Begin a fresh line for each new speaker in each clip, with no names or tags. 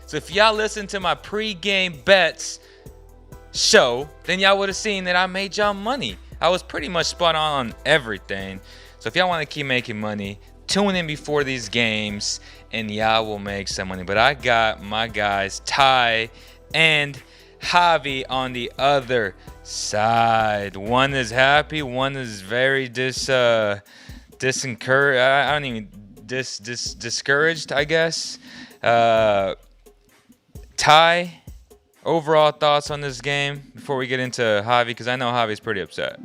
So if y'all listen to my pre-game bets show, then y'all would have seen that I made y'all money. I was pretty much spot on everything. So if y'all want to keep making money, tune in before these games and y'all will make some money. But I got my guys Ty and Javi on the other side. One is happy, one is very discouraged. I don't even discouraged, I guess. Ty, overall thoughts on this game before we get into Javi, because I know Javi's pretty upset.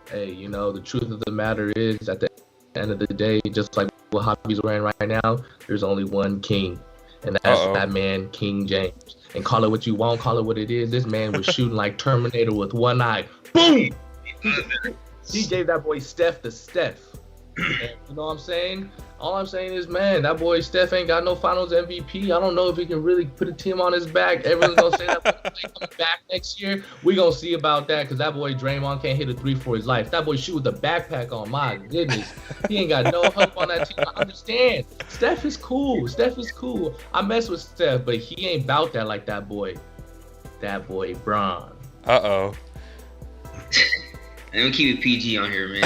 Hey, the truth of the matter is, at the end of the day, just like what Javi's wearing right now, there's only one king, and that's that man, King James. And call it what you want, call it what it is. This man was shooting like Terminator with one eye. Boom! He gave that boy Steph the Steph. And you know what I'm saying? All I'm saying is, man, that boy Steph ain't got no Finals MVP. I don't know if he can really put a team on his back. Everyone's gonna say that boy coming back next year. We gonna see about that, because that boy Draymond can't hit a three for his life. That boy shoot with a backpack on. My goodness, he ain't got no help on that team. I understand. Steph is cool. I mess with Steph, but he ain't about that like that boy. That boy Bron.
I'm gonna keep it PG on here, man.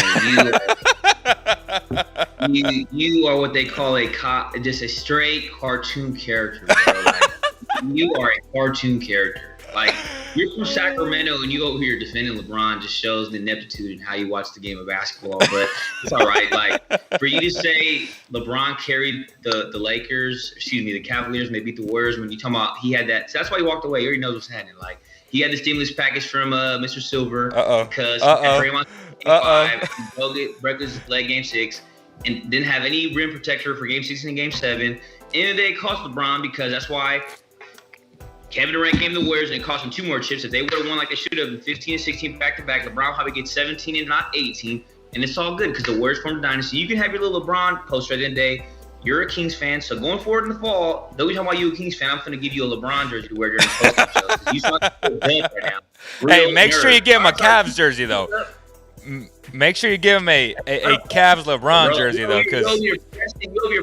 You are what they call just a straight cartoon character, bro. Like, you are a cartoon character. Like, you're from Sacramento and you over here defending LeBron just shows the ineptitude in how you watch the game of basketball. But it's all right. Like, for you to say LeBron carried the the Cavaliers, and they beat the Warriors, when you talking about he had that. So that's why he walked away. He already knows what's happening. Like, he had the stimulus package from Mr. Silver because Draymond broke his leg game 6 and didn't have any rim protector for game 6 and game 7. And they cost LeBron, because that's why Kevin Durant came to the Warriors and it cost them 2 more chips. If they would have won like they should have, 15 and 16 back-to-back, LeBron probably gets 17 and not 18. And it's all good because the Warriors formed a dynasty. You can have your little LeBron poster at the end of the day. You're a Kings fan, so going forward in the fall, though we talking about you a Kings fan, I'm going to give you a LeBron jersey to wear during the post-game show, because you sound right now.
Hey, make sure you give him a Cavs jersey, though. Make sure you give him a Cavs LeBron jersey, though, because
you're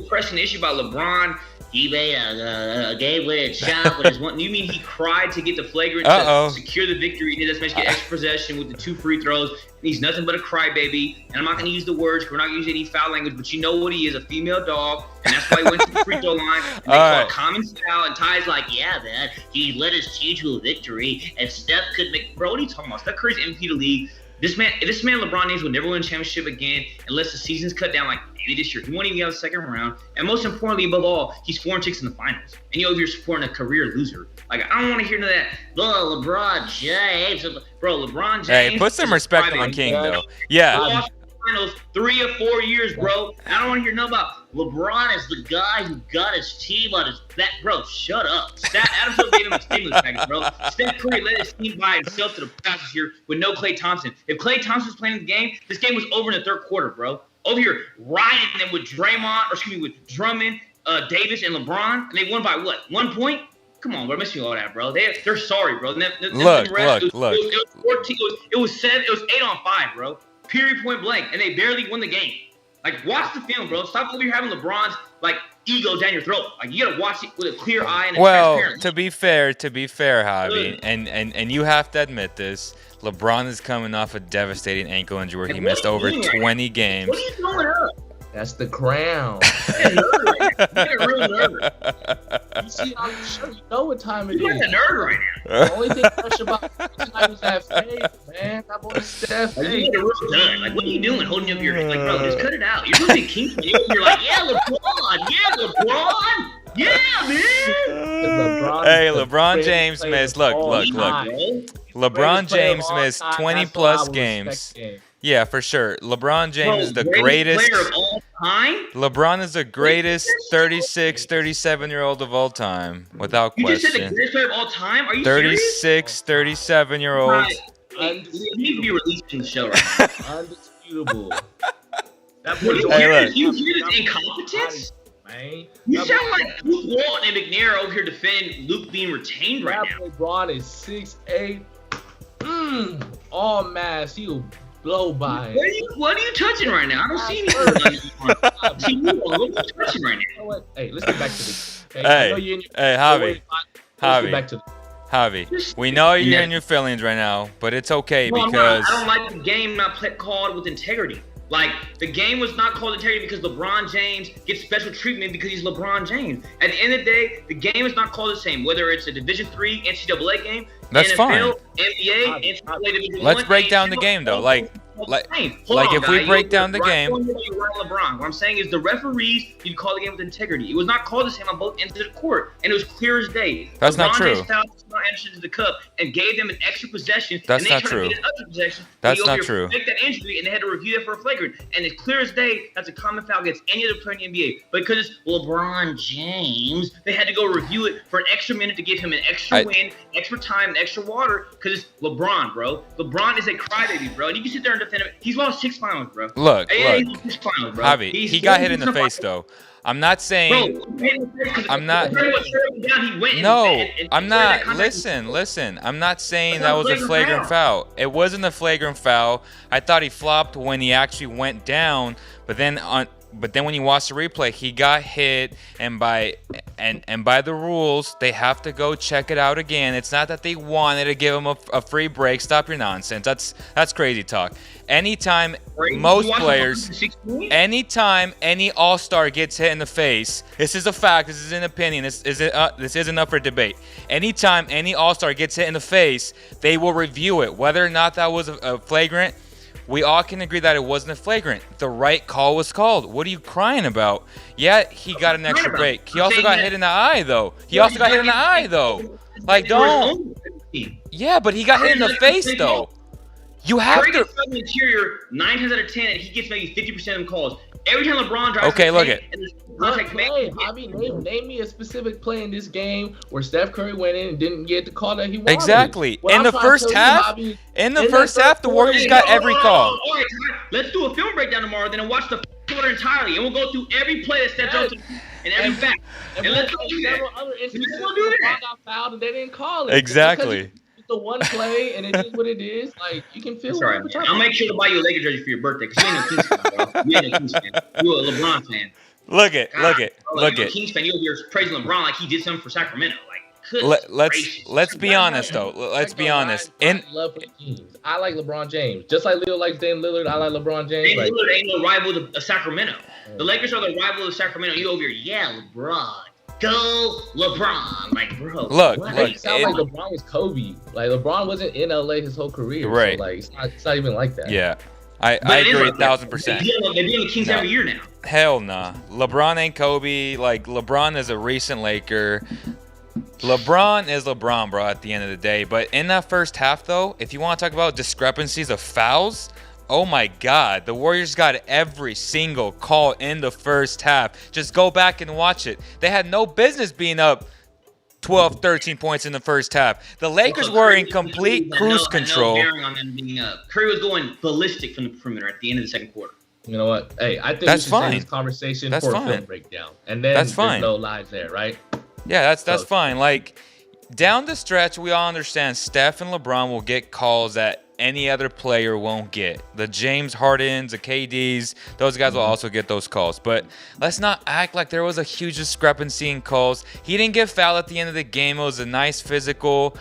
pressing the issue about LeBron. He made a game-winning shot with his one. You mean he cried to get the flagrant to secure the victory? He doesn't get extra possession with the 2 free throws. He's nothing but a crybaby. And I'm not going to use the words. We're not going to use any foul language. But you know what he is, a female dog. And that's why he went to the free throw line. And they call it common foul. And Ty's like, yeah, man, he led his team to a victory. And Steph could make – bro, what are you talking about? Steph Curry's MVP of the league. This man, LeBron James, will never win a championship again unless the season's cut down like maybe this year. He won't even get out of the second round. And most importantly, above all, he's 4-6 in the finals. And if you're supporting a career loser, like, I don't want to hear none of that. Oh, LeBron James. Bro, LeBron James.
Hey, put some respect on King, though. Yeah.
Finals 3 or 4 years, bro. I don't want to hear nothing about LeBron is the guy who got his team on his back. Bro, shut up. Adam Silver gave him a stimulus package, bro. Steph Curry led his team by himself to the playoffs this year with no Klay Thompson. If Klay Thompson was playing the game, this game was over in the third quarter, bro. Over here riding them with with Drummond, Davis, and LeBron, and they won by what? 1 point? Come on, bro. Miss me all that, bro. They're sorry, bro.
Look.
It was 14. It was 7. It was 8-on-5, bro. Period, point blank, and they barely won the game. Like, watch the film, bro. Stop over here having LeBron's like ego down your throat. Like, you gotta watch it with a clear eye and a transparent.
To be fair, Javi, and you have to admit this. LeBron is coming off a devastating ankle injury where he missed over 20 games.
What are you doing up?
That's the crown.
You're a real nerd.
You see, I'm sure you know what time it is.
You're a nerd right now.
The only thing fresh about tonight was that faith, man. That boy Steph.
Like, you real done. Like, what are you doing holding up your hand? Like, bro, just cut it out. You're really King. You're like, yeah, LeBron. Yeah, LeBron. Yeah, man.
Hey, LeBron James missed. Look. LeBron James missed 20-plus games. Yeah, for sure. LeBron James is the greatest
player of all time.
LeBron is the greatest 36, 37-year-old of all time, without question.
You just said the greatest player of all time? Are you
36, 37-year-old.
He needs to be released from the show right
now. Undisputable.
You hear this incompetence? Man. You sound like Luke Walton and McNair over here defending Luke being retained right now.
LeBron is 6'8". All mass. He'll blow by.
What are you touching right now? I don't see anything. What are you touching right now?
Hey, let's get back to this. Okay. I know you're in your
Javi,
let's get back to
Javi, we know you're in your feelings right now, but it's okay because
I don't like the game not called with integrity. Like, the game was not called integrity because LeBron James gets special treatment because he's LeBron James. At the end of the day, the game is not called the same. Whether it's a Division III NCAA game,
that's
NFL,
fine.
NBA, NCAA Division
Let's
I,
break down the game though. Like if we break down the game.
LeBron. What I'm saying is the referees need to call the game with integrity. It was not called the same on both ends of the court, and it was clear as day.
That's not true.
LeBron entered into the cup and gave them an extra possession.
That's
and they
not
tried
true.
To get an extra possession.
That's not true.
Make that injury, and they had to review that for a flagrant. And it's clear as day that's a common foul against any other player in the NBA. But because it's LeBron James, they had to go review it for an extra minute to give him an extra win, extra time, and extra water. Because it's LeBron, bro. LeBron is a crybaby, bro. And you can sit there and defend him. He's lost 6 finals, bro.
Look,
Javi,
he got hit in the face though. I'm not saying. I'm not. No, I'm not. Listen. I'm not saying that was a flagrant foul. It wasn't a flagrant foul. I thought he flopped when he actually went down, but then when you watch the replay, he got hit, and by the rules, they have to go check it out again. It's not that they wanted to give him a free break. Stop your nonsense. That's crazy talk. Anytime any All-Star gets hit in the face, this is a fact. This is an opinion. This isn't up for debate. Anytime any All-Star gets hit in the face, they will review it, whether or not that was a flagrant. We all can agree that it wasn't a flagrant. The right call was called. What are you crying about? Yeah, he got an extra break. He also got hit in the eye, though. Like, don't. Yeah, but he got hit in the face, though. You have to.
The interior 9 times out of 10, and he gets maybe 50% of them calls. Every time LeBron drives.
Okay, look it.
Name me a specific play in this game where Steph Curry went in and didn't get the call that he wanted.
Exactly. In the first half, the Warriors got every call.
All right, let's do a film breakdown tomorrow, then we'll watch the quarter entirely, and we'll go through every play that steps up and every fact. And let's do
several other instances where LeBron got fouled and they didn't call it.
Exactly.
The one play, and it is what it is. Like, you can feel.
Sorry, I'll make sure to buy you a Lakers jersey for your birthday because you ain't a Kings fan, bro. You ain't a Kings fan. You're a LeBron fan.
Look it.
Kings fan, you're praising LeBron like he did something for Sacramento. Like,
let's be honest though. Let's be honest.
I love the Kings. I like LeBron James. Just like Leo likes Dame Lillard, I like LeBron James.
Dame Lillard ain't no rival of Sacramento. The Lakers are the rival of Sacramento. You over here, yeah, LeBron. Go LeBron, like bro.
Look.
It sounds like LeBron was Kobe. Like LeBron wasn't in LA his whole career.
Right.
So, like it's not even like that.
Yeah, I agree 1,000%.
They're being the Kings every year now.
Hell nah. LeBron ain't Kobe. Like LeBron is a recent Laker. LeBron is LeBron, bro. At the end of the day, but in that first half, though, if you want to talk about discrepancies of fouls. Oh my God, the Warriors got every single call in the first half. Just go back and watch it. They had no business being up 12, 13 points in the first half. The Lakers were in complete cruise control.
On them being up. Curry was going ballistic from the perimeter at the end of the second quarter.
You know what? Hey, I think
that's
we should
fine.
Save this conversation
that's
for
fine.
a film breakdown. And then
that's fine.
There's no lies there, right?
Yeah, that's fine. Like, down the stretch, we all understand Steph and LeBron will get calls that any other player won't get. The James Hardens, the KDs, those guys will also get those calls. But let's not act like there was a huge discrepancy in calls. He didn't get fouled at the end of the game. It was a nice physical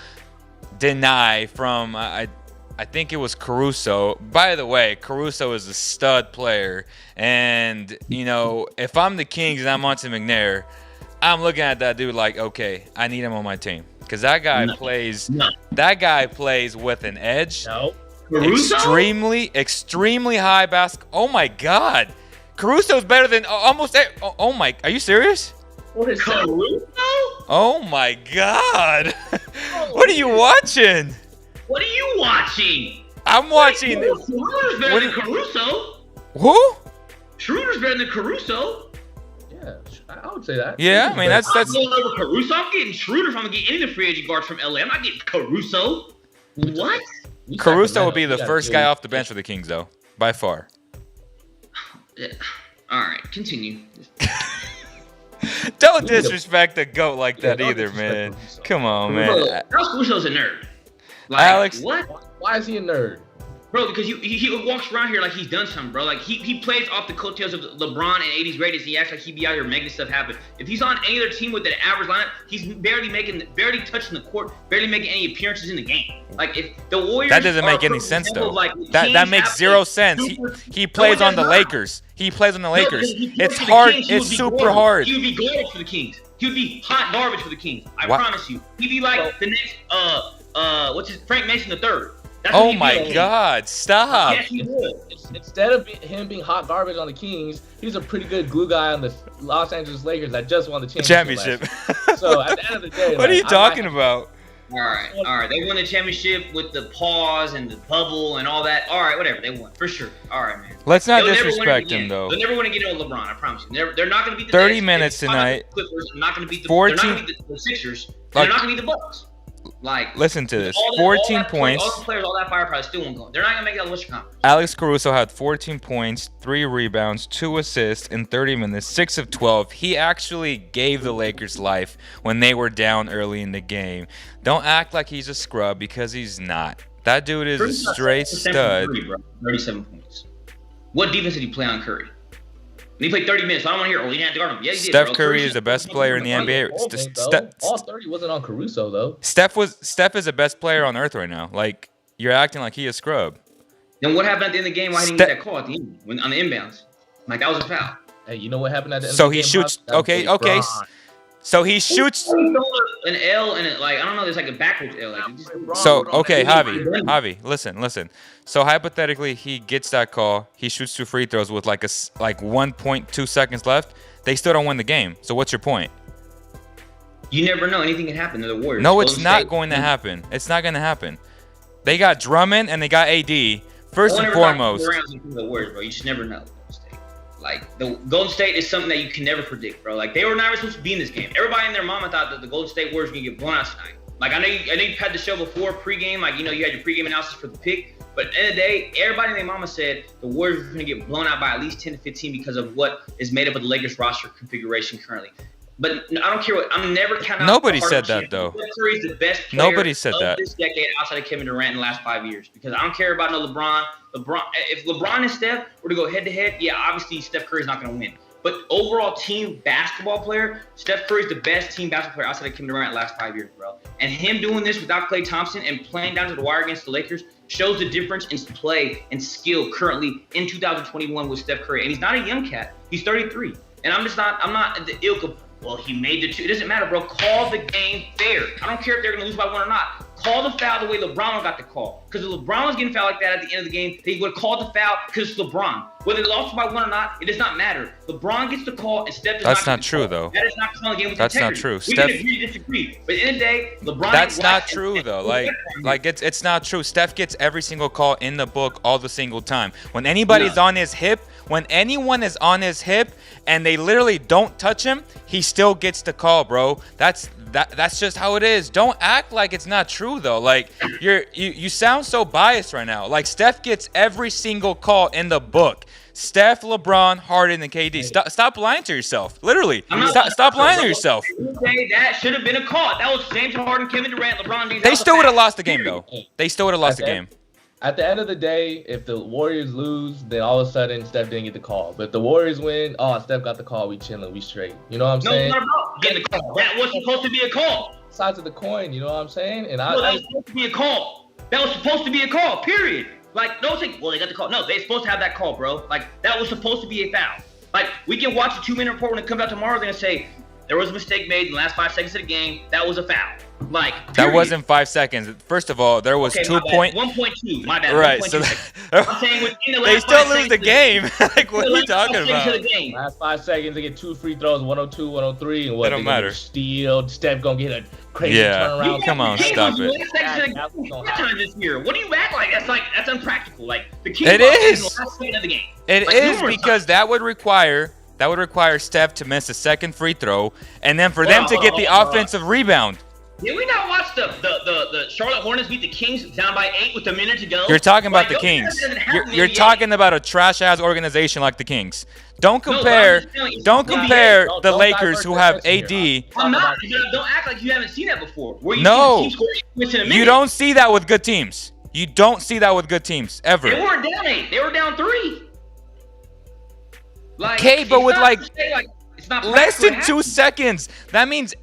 deny from, I think it was Caruso. By the way, Caruso is a stud player. And, you know, if I'm the Kings and I'm Monte McNair, I'm looking at that dude like, okay, I need him on my team. Because that guy plays with an edge.
No.
Caruso?
Extremely high basketball. Oh my God. Caruso's better than almost oh my, are you serious?
Caruso?
Oh my God. What are you watching?
What are you watching?
I'm watching.
Schroeder's better than Caruso.
Who?
Schroeder's better than Caruso.
Yeah, I would say that.
Yeah, I mean that's
I'm going over Caruso. I'm getting Schroeder if I'm gonna get any of the free agent guards from LA. I'm not getting Caruso. What?
Caruso would be the first guy off the bench for the Kings, though, by far.
Yeah. All right, continue.
Don't disrespect the GOAT like that either, man. Come on, man.
Caruso's a nerd.
Alex,
what?
Why is he a nerd?
Bro, because he walks around here like he's done something, bro. Like he plays off the coattails of LeBron and 80s greatness. He acts like he'd be out here making stuff happen. If he's on any other team with an average lineup, he's barely touching the court, barely making any appearances in the game. Like if the Warriors,
that doesn't make any sense though.
Like,
that makes zero sense. He plays on the Lakers. He plays on the Lakers. It's hard. It's super hard.
He would be garbage for the Kings. He would be hot garbage for the Kings. I promise you. He'd be like the next Frank Mason III.
Oh my God! Stop.
Yes, he would.
Instead of him being hot garbage on the Kings, he's a pretty good glue guy on the Los Angeles Lakers that just won the championship. So at the end of the day,
what are you talking about?
All right. They won the championship with the pause and the bubble and all that. All right, whatever. They won for sure. All right, man.
Let's not disrespect him though.
They're never going to get on LeBron. I promise you. They're not going to beat the
30 minutes tonight.
They're not going to beat the
14.
They're not going to beat the Sixers. They're not going to beat the Bucks. Like,
listen to this.
14
points.
All the players, all that firepower still won't go. They're not going to make it out of the Western Conference.
Alex Caruso had 14 points, 3 rebounds, 2 assists in 30 minutes, 6 of 12. He actually gave the Lakers life when they were down early in the game. Don't act like he's a scrub because he's not. That dude is a straight stud.
37 points. What defense did he play on Curry? And he played 30 minutes. So I don't want to hear, he didn't have to guard him. Yeah, he did,
Steph Curry is the best player in the NBA.
All 30 wasn't on Caruso, though.
Steph is the best player on earth right now. Like, you're acting like he a scrub.
Then what happened at the end of the game? Why didn't he get that call at the end on the inbounds? Like, that was a foul.
Hey, you know what happened at the end
so
of the
he
game?
Shoots. Okay. So he shoots.
An L and I don't know. There's like a backwards L.
Javi, listen. So hypothetically, he gets that call. He shoots 2 free throws with like 1.2 seconds left. They still don't win the game. So what's your point?
You never know. Anything can happen to the Warriors.
No, it's not going to happen. It's not going to happen. They got Drummond and they got AD. First and foremost.
The Warriors, bro. You just never know. Like, the Golden State is something that you can never predict, bro. Like, they were never supposed to be in this game. Everybody and their mama thought that the Golden State Warriors were going to get blown out tonight. Like, I know you had the show before, pregame. Like, you had your pregame analysis for the pick. But at the end of the day, everybody and their mama said the Warriors were going to get blown out by at least 10 to 15 because of what is made up of the Lakers roster configuration currently. But I don't care what. I'm never counting out.
Nobody said that, though.
Steph Curry's the best player
Nobody said that.
This decade outside of Kevin Durant in the last 5 years. Because I don't care about no LeBron. If LeBron and Steph were to go head-to-head, yeah, obviously Steph Curry's not going to win. But overall team basketball player, Steph Curry's the best team basketball player outside of Kevin Durant in the last 5 years, bro. And him doing this without Klay Thompson and playing down to the wire against the Lakers shows the difference in play and skill currently in 2021 with Steph Curry. And he's not a young cat. He's 33. And I'm not the ilk of, well, he made the 2. It doesn't matter, bro. Call the game fair. I don't care if they're going to lose by 1 or not. Call the foul the way LeBron got the call. Because if LeBron was getting fouled like that at the end of the game, they would have called the foul because it's LeBron. Whether they lost by 1 or not, it does not matter. LeBron gets the call and Steph does
That's
not
not true, though.
That is not calling the game with
That's
integrity.
not true.
We
Steph,
can agree to disagree. But at the end of the day, LeBron.
That's not true, though. Like it's not true. Steph gets every single call in the book all the single time. When anybody's on his hip, when anyone is on his hip and they literally don't touch him, he still gets the call, bro. That's just how it is. Don't act like it's not true, though. Like you sound so biased right now. Like Steph gets every single call in the book. Steph, LeBron, Harden, and KD. Stop lying to yourself. Literally, stop lying to yourself.
That should have been a call. That was James Harden, Kevin Durant, LeBron James.
They still would have lost the game, though. They still would have lost the game.
At the end of the day, if the Warriors lose, then all of a sudden Steph didn't get the call. But if the Warriors win, Steph got the call. We chilling, we straight. You know what I'm saying?
No, it's not about getting the call. That was supposed to be a call.
Sides of the coin, you know what I'm saying? And
that was supposed to be a call. That was supposed to be a call. Period. Like, don't say, well, they got the call. No, they're supposed to have that call, bro. Like, that was supposed to be a foul. Like, we can watch a 2-minute report when it comes out tomorrow. They're gonna say there was a mistake made in the last 5 seconds of the game. That was a foul. Like, period.
That wasn't 5 seconds. First of all, there was
1.2. My bad.
Right.
1.2
So
I'm saying within the last
they still
5
lose the game. Like, what are you talking about?
Last 5 seconds, they get 2 free throws, 102, 103, and what?
It don't matter.
Steal. Steph gonna get a crazy turnaround.
Come on, stop it.
This year. What do you act like? That's unpractical. Like the Kings
it is.
The last second of the game.
It like, is because that would require Steph to miss a second free throw, and then for them to get the offensive rebound.
Did we not watch the Charlotte Hornets beat the Kings down by 8 with a minute to go?
You're talking about the Kings. You're talking about a trash-ass organization like the Kings. Don't compare the Lakers who have AD.
I'm not. Don't act like you haven't seen that before.
No, you don't see that with good teams. You don't see that with good teams ever.
They weren't down 8. They were down 3. Like,
Okay, but with like
it's not
less than
practical
2 seconds, that means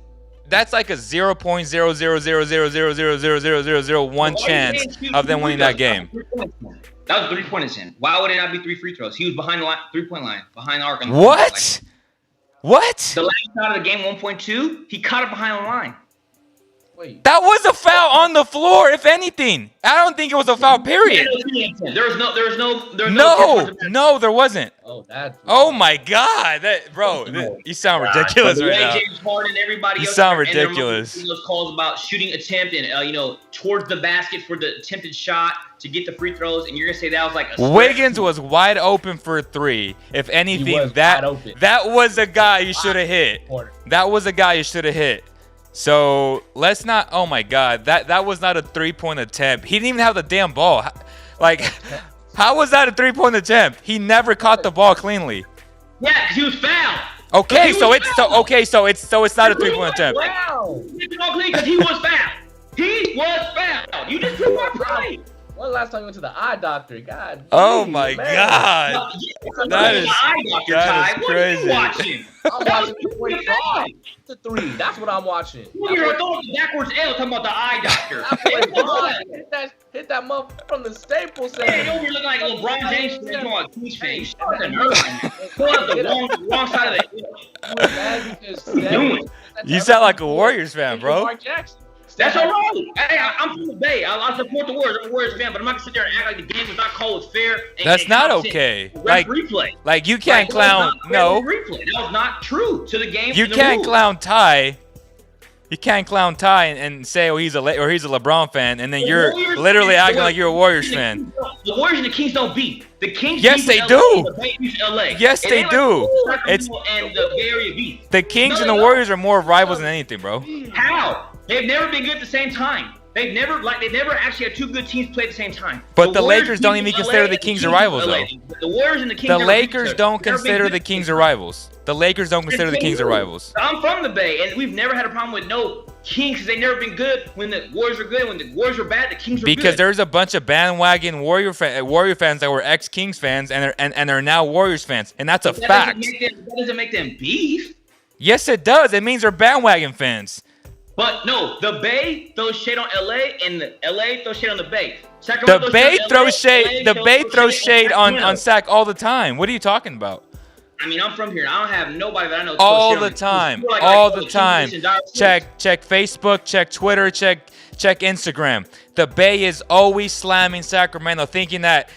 that's like a 0.00000000001 chance of them winning that game.
That was 3-point attempt. Why would it not be 3 free throws? He was behind the line, 3-point line, behind the arc.
What? What?
The last shot of the game, 1.2, he caught it behind the line.
Wait.
That was a foul on the floor, if anything. I don't think it was a foul, period.
There was no.
No, there wasn't.
Oh, that's.
Oh my God, you sound ridiculous right now.
James Harden, everybody
You
else
sound
and their
ridiculous.
those calls about shooting attempt and towards the basket for the attempted shot to get the free throws, and you're gonna say that was like a
Wiggins was wide open for a 3. If anything, that was a guy you should have hit. That was a guy you should have hit. So let's not. Oh my God, that was not a 3-point attempt. He didn't even have the damn ball. Like, how was that a 3-point attempt? He never caught the ball cleanly.
Yeah, because he was fouled.
Okay, so it's not a 3-point attempt.
Wow. Because he was fouled. He was fouled. You just took my pride.
When last time you went to the eye doctor? God.
Oh
geez,
my
man.
God. That is crazy.
What are you watching?
I'm watching 2.5 to 3. That's what I'm watching.
You're throwing the backwards L talking about the eye doctor.
Hit that motherfucker from the Staples Center.
Hey, you're looking like LeBron James talking about King's face. Pull up the wrong side of it.
You sound like a Warriors fan, bro.
That's all right. Hey, I'm from the Bay. I support the Warriors. I'm a Warriors fan, but I'm not gonna sit there and act like the game was not called fair.
That's not okay. Like you can't clown. No,
replay. That was not true to the game.
You can't clown Ty. You can't clown Ty and say, he's a LeBron fan, and then you're literally acting like you're a Warriors fan.
The Warriors and the Kings don't beat. The Kings.
Yes, they do.
LA.
Yes, they do.
It's and the Bay Area beat.
The Kings and the Warriors are more rivals than anything, bro.
How? They've never been good at the same time. They've never actually had 2 good teams play at the same time.
But the Lakers don't even consider the Kings rivals, though.
The Warriors and the Kings.
The Lakers don't consider the Kings rivals. The Lakers don't consider the Kings rivals.
I'm from the Bay, and we've never had a problem with no Kings because they've never been good when the Warriors are good. When the Warriors are bad, the Kings are good.
Because there's a bunch of bandwagon Warrior fans that were ex-Kings fans, and they're now Warriors fans, and that's a fact.
That doesn't make them beef.
Yes, it does. It means they're bandwagon fans.
But no, the Bay throws shade on LA, and the LA throws shade on the Bay.
The Bay throws shade. The Bay throws shade on Sac all the time. What are you talking about?
I mean, I'm from here. I don't have nobody that I know.
All the time. All the time. Check Facebook. Check Twitter. Check Instagram. The Bay is always slamming Sacramento, thinking that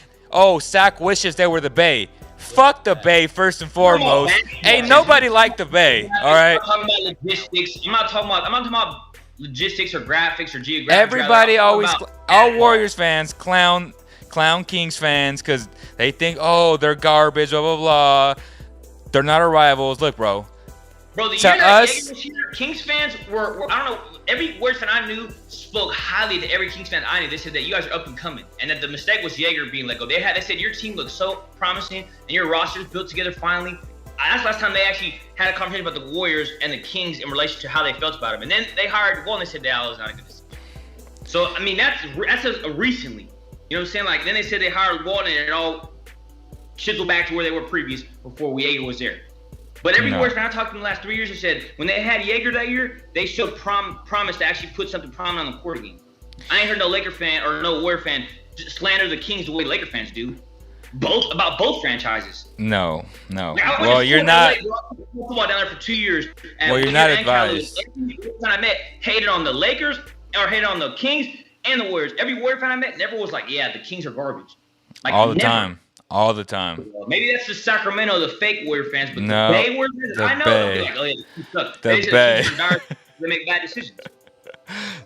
Sac wishes they were the Bay. Fuck the Bay first and foremost. Ain't nobody like the Bay. All right.
I'm talking about logistics. I'm not talking about logistics or graphics or geographics.
Everybody all Warriors fans clown Kings fans because they think they're garbage. Blah blah blah. They're not our rivals. Look, bro.
Bro, the year that Kings fans were I don't know. Every Warriors fan I knew spoke highly to every Kings fan I knew. They said that you guys are up and coming, and that the mistake was Jaeger being let go. They said your team looks so promising, and your roster's built together finally. That's the last time they actually had a conversation about the Warriors and the Kings in relation to how they felt about them. And then they hired Wall, and they said that was not a good decision. So I mean that's a recently. You know what I'm saying? Like then they said they hired Wall, and it all shizzled back to where they were previous before Jaeger was there. But every Warriors fan I talked to in the last 3 years, they said when they had Jaeger that year, they showed promise to actually put something prominent on the court again. I ain't heard no Laker fan or no Warrior fan slander the Kings the way Laker fans do. About both franchises.
No. Well, you're not.
Football down there for 2 years.
Well, you're not advised.
Every fan I met hated on the Lakers or hated on the Kings and the Warriors. Every Warrior fan I met never was like, yeah, the Kings are garbage. Like
all the time. All the time.
Maybe that's the Sacramento, the fake Warrior fans, but
no,
the Bay Warriors, I know. They'll be like, oh yeah, the suck.
The Bay.
They make bad decisions.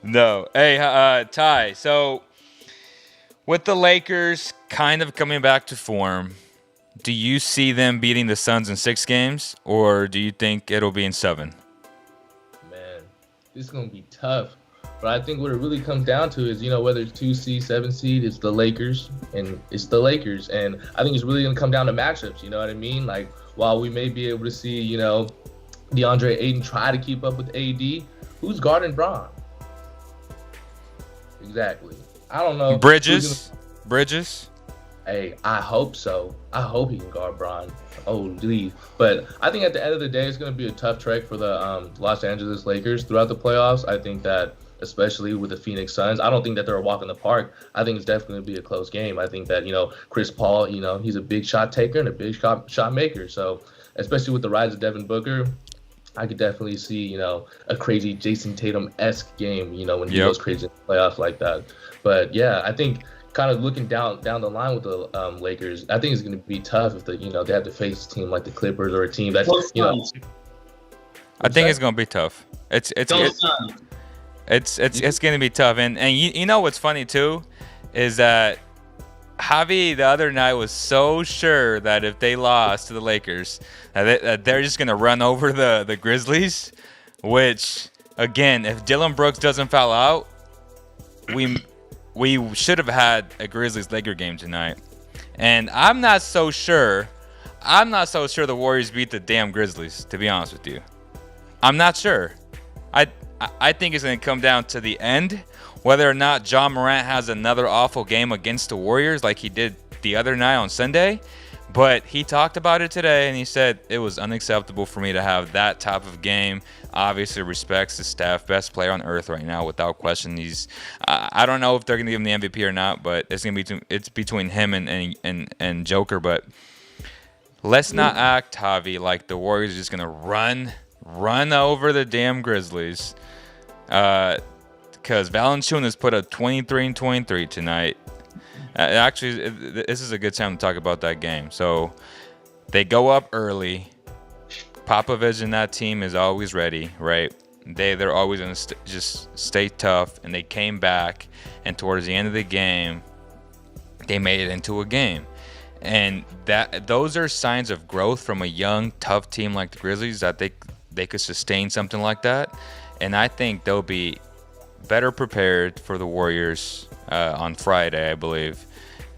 No. Hey, Ty. So, with the Lakers kind of coming back to form, do you see them beating the Suns in 6 games, or do you think it'll be in 7?
Man, this is gonna be tough. But I think what it really comes down to is, whether it's 2 seed, 7 seed, it's the Lakers, and it's the Lakers. And I think it's really going to come down to matchups, you know what I mean? Like, while we may be able to see, DeAndre Ayton try to keep up with AD, who's guarding Bron? Exactly. I don't know.
Bridges.
Hey, I hope so. I hope he can guard Bron. Oh, geez. But I think at the end of the day, it's going to be a tough trek for the Los Angeles Lakers throughout the playoffs. I think that, especially with the Phoenix Suns, I don't think that they're a walk in the park. I think it's definitely going to be a close game. I think that, Chris Paul, he's a big shot taker and a big shot maker. So, especially with the rise of Devin Booker, I could definitely see, a crazy Jason Tatum-esque game, when he goes crazy in the playoffs like that. But, yeah, I think kind of looking down the line with the Lakers, I think it's going to be tough if they have to face a team like the Clippers or a team that's
I think it's going to be tough. It's going to be tough, and you know what's funny too is that Javi the other night was so sure that if they lost to the Lakers, that they're just going to run over the Grizzlies. Which again, if Dylan Brooks doesn't foul out, we should have had a Grizzlies-Laker game tonight. And I'm not so sure the Warriors beat the damn Grizzlies, to be honest with you. I'm not sure. I think it's going to come down to the end, whether or not John Morant has another awful game against the Warriors like he did the other night on Sunday. But he talked about it today, and he said it was unacceptable for me to have that type of game. Obviously respects the Steph, best player on earth right now, without question. I don't know if they're gonna give him the MVP or not, but it's between him and Joker. But let's not act, Javi, like the Warriors are just gonna run over the damn Grizzlies. Because Valanciunas put up 23 and 23 tonight. Actually, this is a good time to talk about that game. So they go up early. Popovich and that team is always ready, right? They're always going to just stay tough, and they came back, and towards the end of the game, they made it into a game. And those are signs of growth from a young, tough team like the Grizzlies, that they could sustain something like that. And I think they'll be better prepared for the Warriors on Friday, I believe.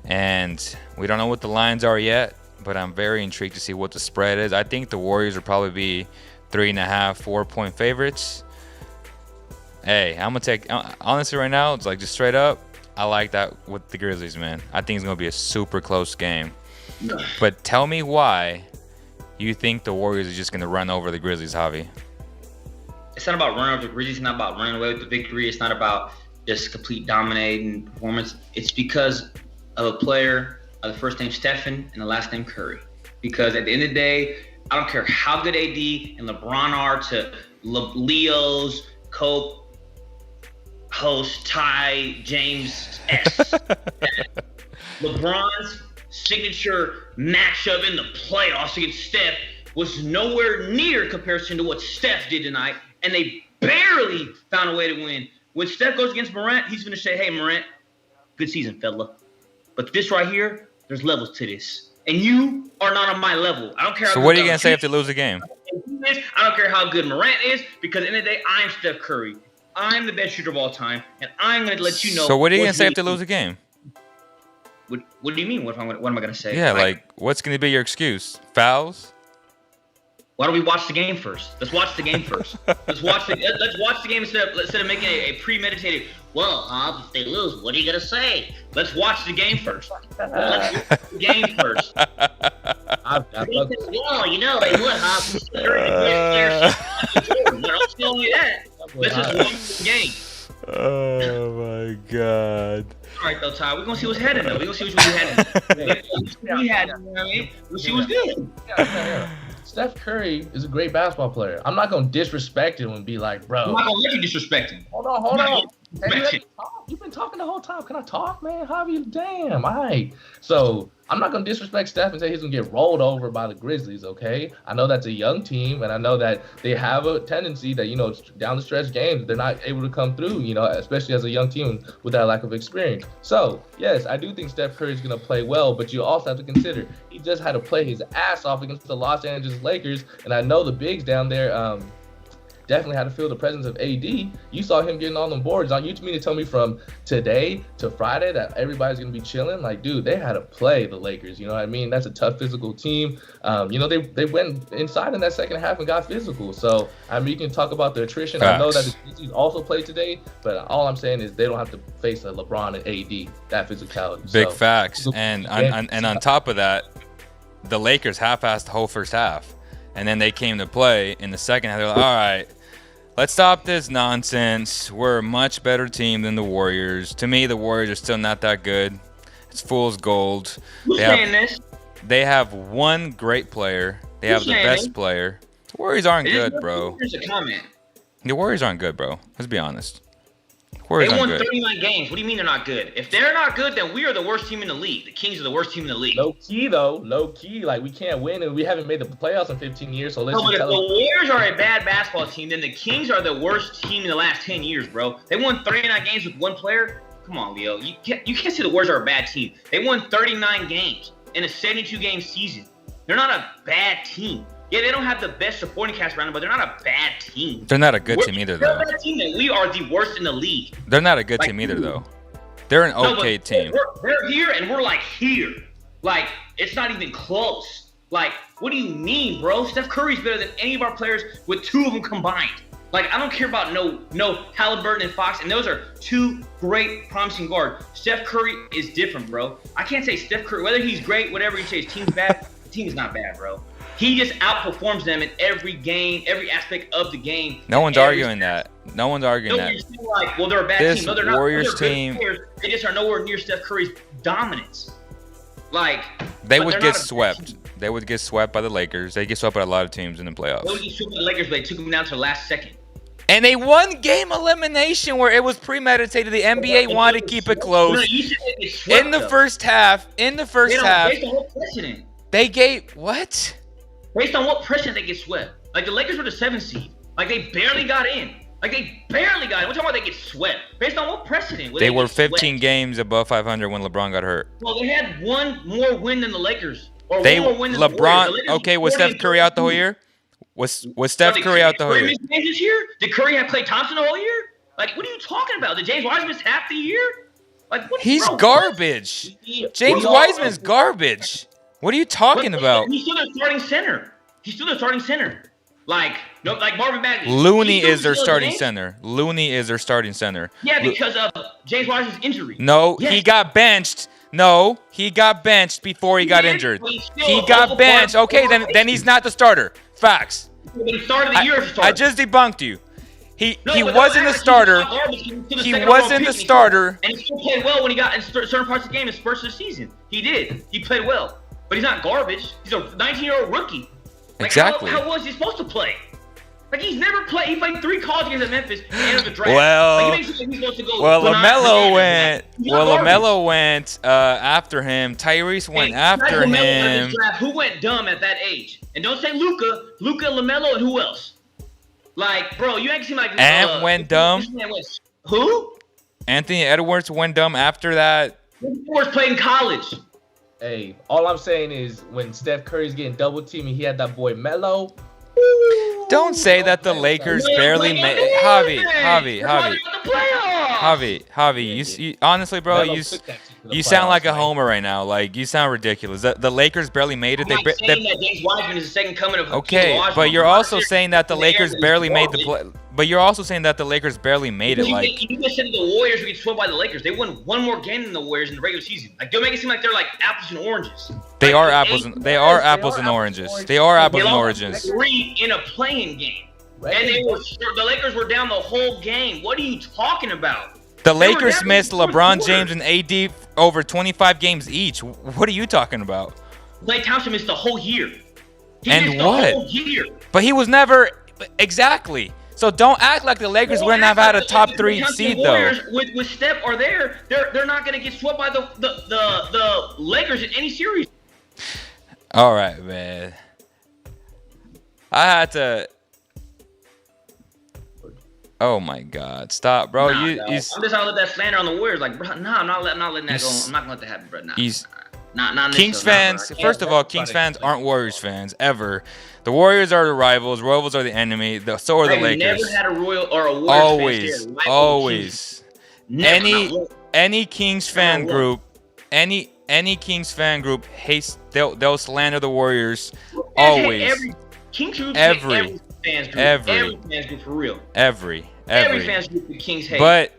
And we don't know what the lines are yet, but I'm very intrigued to see what the spread is. I think the Warriors will probably be 3.5, 4-point favorites. Hey, I'm going to take, honestly right now, it's like just straight up, I like that with the Grizzlies, man. I think it's going to be a super close game. But tell me why you think the Warriors are just going to run over the Grizzlies, Javi.
It's not about running over the Grizzlies. It's not about running away with the victory. It's not about just complete dominating performance. It's because of a player of the first name Stephen and the last name Curry. Because at the end of the day, I don't care how good AD and LeBron are to Leo's, Coke, host, Ty, James S. LeBron's signature matchup in the playoffs against Steph was nowhere near comparison to what Steph did tonight, and they barely found a way to win. When Steph goes against Morant, he's going to say, hey, Morant, good season, fella. But this right here, there's levels to this. And you are not on my level. I don't care.
So what are you going to say if they lose a game?
I don't care how good Morant is, because at the end of the day, I'm Steph Curry. I'm the best shooter of all time, and I'm going to let you know.
So what are you going to say if they lose a game?
What do you mean? What am I going to say?
Yeah, like what's going to be your excuse? Fouls?
Why don't we watch the game first? Let's watch the game first. Let's watch the game instead of making a premeditated. Well, if they lose, what are you gonna say? Let's watch the game first. Let's watch the game first. Well, you know they would, huh? But I'll tell you that. Let's just watch the game.
Oh my God.
All right, though, Ty. We're gonna see what's heading, though. We're gonna see what's heading. We'll see what's good.
Yeah. Steph Curry is a great basketball player. I'm not gonna disrespect him and be like, bro.
I'm not gonna let you disrespect him.
Hold on. You've been talking the whole time. Can I talk, man? Javi, damn. All right. So I'm not gonna disrespect Steph and say he's gonna get rolled over by the Grizzlies. Okay. I know that's a young team, and I know that they have a tendency that down the stretch games they're not able to come through. Especially as a young team with that lack of experience. So yes, I do think Steph Curry is gonna play well, but you also have to consider he just had to play his ass off against the Los Angeles Lakers, and I know the bigs down there. definitely had to feel the presence of AD. You saw him getting on the boards. You mean to tell me from today to Friday that everybody's going to be chilling? Like, dude, they had to play the Lakers. You know what I mean? That's a tough physical team. They went inside in that second half and got physical. So, I mean, you can talk about the attrition.
Facts.
I know that the DCs also played today, but all I'm saying is they don't have to face a LeBron and AD, that physicality.
Big facts. And on top of that, the Lakers half-assed the whole first half. And then they came to play in the second half. They're like, all right, let's stop this nonsense. We're a much better team than the Warriors. To me, the Warriors are still not that good. It's fool's gold.
Who's saying this?
They have one great player. They have the best player. The Warriors aren't good, bro.
Here's a comment.
The Warriors aren't good, bro. Let's be honest.
They won 39 games. What do you mean they're not good? If they're not good, then we are the worst team in the league. The Kings are the worst team in the league.
Low key, though. Low key. Like, we can't win, and we haven't made the playoffs in 15 years. So let's
but if the Warriors are a bad basketball team, then the Kings are the worst team in the last 10 years, bro. They won 39 games with one player. Come on, Leo. You can't say the Warriors are a bad team. They won 39 games in a 72-game season. They're not a bad team. Yeah, they don't have the best supporting cast around them, but they're not a bad team.
They're not a good team either, though.
They're a bad team, and we are the worst in the league.
They're not a good team either, though. They're an okay team.
They're here, and we're like here. Like, it's not even close. Like, what do you mean, bro? Steph Curry's better than any of our players with two of them combined. Like, I don't care about no Halliburton and Fox, and those are two great, promising guards. Steph Curry is different, bro. I can't say Steph Curry, whether he's great, whatever you say, his team's bad, the team is not bad, bro. He just outperforms them in every game, every aspect of the game.
No one's arguing that. No one's arguing that.
You're like, well, they're a bad team. No, they're not.
Warriors team.
They just are nowhere near Steph Curry's dominance. Like,
they would get swept. They would get swept by the Lakers. They get swept by a lot of teams in the playoffs.
They would get swept by the Lakers, but they took them down to the last second.
And they won game elimination where it was premeditated. The NBA wanted to keep it close. In the first half, they gave what?
Based on what precedent they get swept? Like, the Lakers were the 7th seed. Like, they barely got in. We're talking about they get swept. Based on what precedent?
They were 15 games above 500 when LeBron got hurt.
Well, they had one more win than the Lakers. Or
one
more win than
LeBron.
The Lakers.
Okay, was Steph Curry out the whole year? Was Steph Curry out the whole year?
This year? Did Curry have Klay Thompson the whole year? Like, what are you talking about? Did James Wiseman miss half the year? Like,
he's garbage. James Wiseman's garbage. What are you talking about?
He's still their starting center. Like Marvin Bagley.
Looney is their starting center. Yeah,
because of James Wiseman's injury.
No, yes. He got benched. No, he got benched before he got injured. He got benched. Okay, then he's not the starter. Facts.
But he started the year as a starter.
I just debunked you. He wasn't the starter. He wasn't the starter.
And he still played well when he got in certain parts of the game in spurts of the season. He did. He played well. But he's not garbage. He's a 19-year-old rookie. Like,
exactly.
How was he supposed to play? Like, he's never played. He played 3 college games at Memphis at the end of the draft.
LaMelo went after him. Tyrese went after him.
Who went dumb at that age? And don't say Luka, LaMelo, and who else? Like, bro, you ain't seem like.
And went dumb.
Who?
Anthony
Edwards went dumb after that.
Edwards played in college.
Hey, all I'm saying is when Steph Curry's getting double teamed, he had that boy Melo.
Don't say that the Lakers barely made Javi. You honestly, bro, you sound like a homer right now. Like, you sound ridiculous. The Lakers barely made it.
I'm not saying that James Wiseman is the second coming of
okay, but you're also saying that the Lakers barely made the play. But you're also saying that the Lakers barely made it. Like,
you just said the Warriors would get swept by the Lakers. They won one more game than the Warriors in the regular season. Like, don't make it seem like they're like apples and oranges.
They are apples and oranges. They are apples and oranges.
3 in a playing game, and the Lakers were down the whole game. What are you talking about?
The Lakers missed LeBron James and AD over 25 games each. What are you talking about?
Klay Thompson missed the whole year.
But he was never exactly. So don't act like the Lakers wouldn't have had a top 3 seed though.
With Steph are there, they're not gonna get swept by the Lakers in any series.
All right, man. I had to. Oh my God! Stop, bro. I'm
just gonna let that slander on the Warriors. Like, bro, I'm not letting that go. I'm not gonna let that happen, bro. Not
Kings
necessarily,
fans,
not
first of all, Kings fans aren't Warriors fans ever. The Warriors are the rivals. Rivals are the enemy. So are the
I've
Lakers.
never had a Royal or a Warriors fan say a rival
Always.
Never,
Any Kings fan group, any Kings fan group hates. They'll slander the Warriors. Always.
Every fans group for real.
Every
fans group the Kings hate.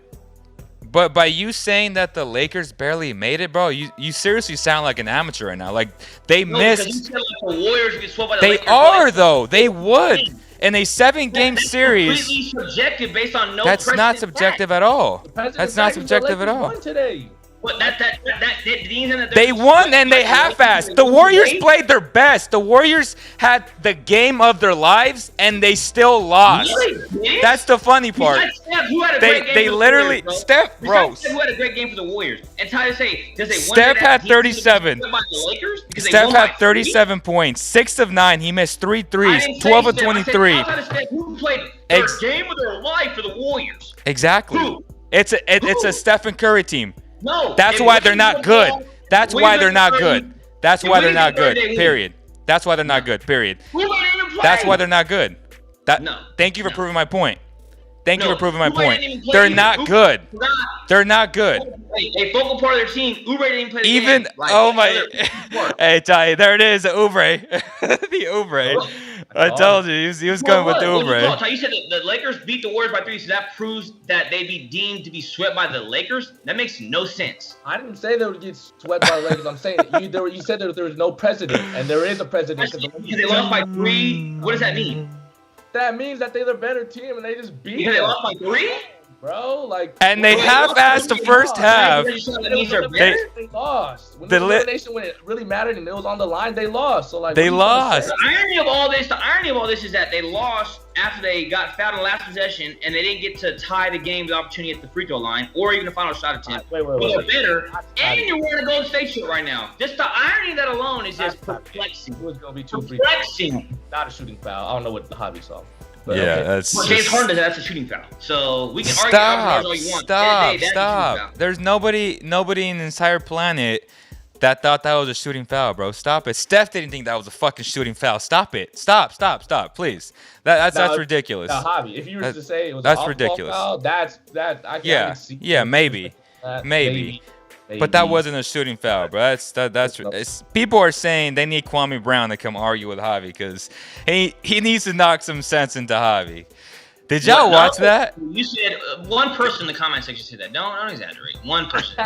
But by you saying that the Lakers barely made it, bro, you seriously sound like an amateur right now. Like they missed.
You said, like, the Warriors get swept by the
they
Lakers,
are though. They would in a 7-game series.
Completely subjective based on no.
That's not subjective at all. That's not subjective at all.
Today.
But
They won and they half-assed. The Warriors played their best. The Warriors had the game of their lives and they still lost.
Really?
That's the funny part. They literally Steph, bro.
Who had a great game for the Warriors? And try to say, does they
Steph had 37. Steph had 37
points.
points. 6 of 9. He missed 3 threes. 12 of 23.
Who played their game of their life for the Warriors?
Exactly.
Who?
It's a Stephen Curry team.
No.
That's why they're not good. That's why they're not good. That's why they're not good. Period. That's why they're not good. Period. That's why they're not good. Thank you for proving my point. Thank you for proving my point. They're not good. They're not good.
A focal part of their team, Oubre didn't play the
Even
game. Like,
oh my, hey Ty, there it is, Oubre, the Oubre. I told you he was going with the Oubre.
You said the Lakers beat the Warriors by 3, so that proves that they'd be deemed to be swept by the Lakers. That makes no sense.
I didn't say they would get swept by the Lakers. I'm saying you said that there was no precedent, and there is a precedent.
Because they lost by 3. What does that mean?
That means that they're the better team, and they just beat
Because they
them.
lost by 3?
Bro, like,
and they half-assed the first half.
They lost. When the elimination, when it really mattered and it was on the line, they lost. So like,
they lost.
The irony of all this is that they lost after they got fouled in the last possession, and they didn't get to tie the game with the opportunity at the free throw line or even the final shot attempt. Wait. They're better, and you're wearing a Golden State shirt right now. Just the irony of that alone is just perplexing.
It was gonna be too
perplexing.
Not a shooting foul. I don't know what the hobby saw. But
yeah,
okay.
that's.
Well, James Harden does that. That's a shooting foul. So we can argue all you want.
Stop. There's nobody in the entire planet that thought that was a shooting foul, bro. Stop it. Steph didn't think that was a fucking shooting foul. Stop it. Stop, please. That's ridiculous.
Now, hobby. If you were to say it was
that's ridiculous.
Foul, that I can see.
Yeah, maybe. But that wasn't a shooting foul, bro. That's people are saying they need Kwame Brown to come argue with Javi because he needs to knock some sense into Javi. Did y'all watch that?
You said one person in the comment section said that. Don't exaggerate. One person.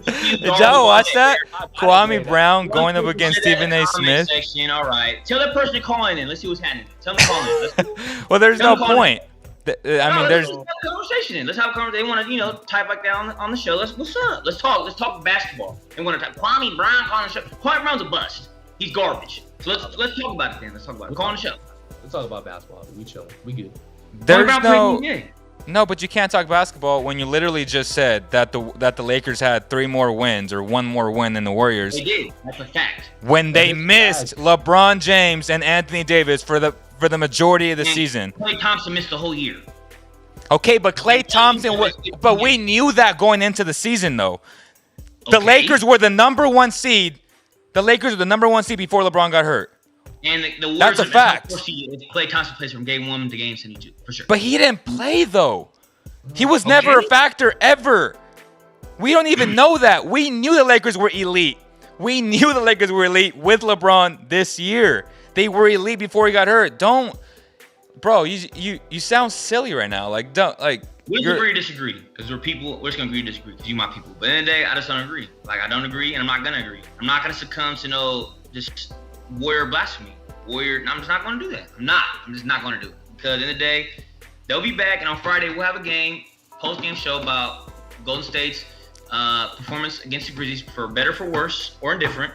Did y'all watch that? Kwame Brown going up against Stephen A. Smith.
Section, all right. Tell that person to call in. Let's see what's happening. Tell them to call in.
Well, there's no point. There's
let's have a conversation in. Let's have a conversation. They want to, type like that on the show. What's up? Let's talk basketball. They want to type Kwame Brown on the show. Kwame Brown's a bust. He's garbage. So let's talk about it then. Let's talk about it. Call on the show.
Let's talk about basketball. We chilling. We good.
There's no, but you can't talk basketball when you literally just said that the Lakers had 3 more wins or 1 more win than the Warriors.
They did. That's a fact.
When they missed LeBron James and Anthony Davis for the majority of the season.
Klay Thompson missed the whole year.
Okay, but Klay Thompson but we knew that going into the season though. The Lakers were the number 1 seed. The Lakers were the number 1 seed before LeBron got hurt.
And the Warriors
that's a fact.
Klay Thompson plays from game 1 to game 72 for sure.
But he didn't play though. He was never a factor ever. We don't even know that. We knew the Lakers were elite. We knew the Lakers were elite with LeBron this year. They were elite before he got hurt. Bro, you sound silly right now. Like
we agree to disagree because we're just gonna agree to disagree because you my people. But in the day, I just don't agree. Like I don't agree, and I'm not gonna agree. I'm not gonna succumb to just Warrior blasphemy. I'm just not gonna do that. I'm just not gonna do it because in the day, they'll be back, and on Friday we'll have a post-game show about Golden State's performance against the Grizzlies for better, for worse, or indifferent.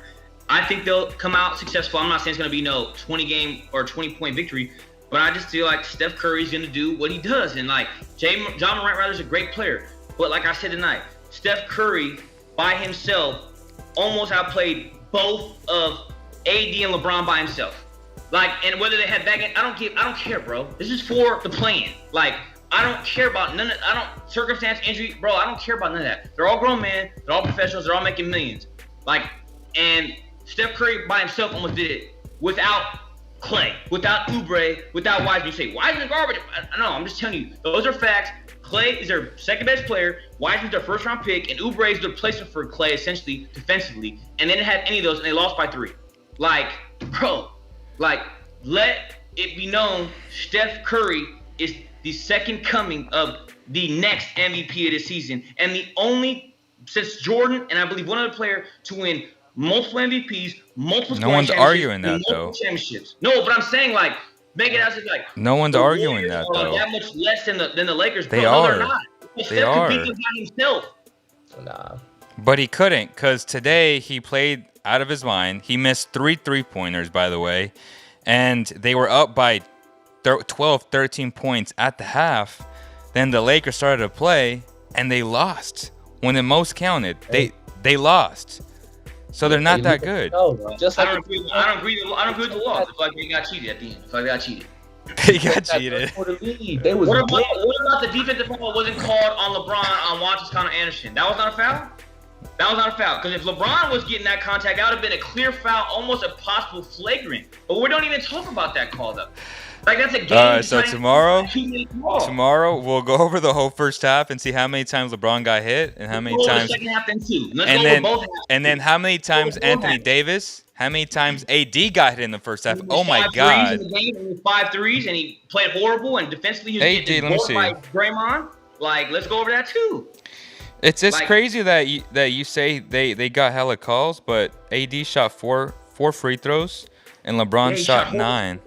I think they'll come out successful. I'm not saying it's going to be no 20-game or 20-point victory, but I just feel like Steph Curry's going to do what he does. And, like, John Morant Rather's a great player. But like I said tonight, Steph Curry by himself almost outplayed both of AD and LeBron by himself. Like, and whether they had back end, I don't care, bro. This is for the play-in. Like, I don't care about circumstance, injury, bro. I don't care about none of that. They're all grown men. They're all professionals. They're all making millions. Like, And Steph Curry by himself almost did it without Clay, without Oubre, without Wiseman. You say, Wiseman garbage. No, I'm just telling you. Those are facts. Clay is their second best player. Wiseman's their first round pick. And Oubre is the replacement for Clay, essentially, defensively. And they didn't have any of those, and they lost by 3. Like, bro, like, let it be known Steph Curry is the second coming of the next MVP of this season. And the only, since Jordan and I believe one other player, to win multiple MVPs, multiple
No one's arguing that, though.
Championships. No, but I'm saying, like, make it out as like
no one's arguing that, though.
That much less than the Lakers.
They
Bro,
are.
No, they're not.
They are.
Could beat them by himself.
Nah.
But he couldn't, because today he played out of his mind. He missed 3 3-pointers, by the way. And they were up by 12, 13 points at the half. Then the Lakers started to play, and they lost. When the most counted, they lost. So they're not that good.
No, just like
I don't agree with the loss. I feel like they got cheated at the end. I feel like they got cheated.
They got cheated.
For the lead. They was
What about the defensive foul wasn't called on LeBron on Juan Toscano Anderson? That was not a foul? That was not a foul. Because if LeBron was getting that contact, that would have been a clear foul, almost a possible flagrant. But we don't even talk about that call, though. Like, that's a game.
All right, so tomorrow we'll go over the whole first half and see how many times LeBron got hit and how many times.
The second half then too.
And then how many times Anthony Davis, how many times AD got hit in the first half. Oh my God.
5 threes, and he played horrible, and defensively he was getting blown by Draymond. Like, let's go over that too.
It's just crazy that you say they got hella calls, but AD shot four free throws and LeBron shot 9.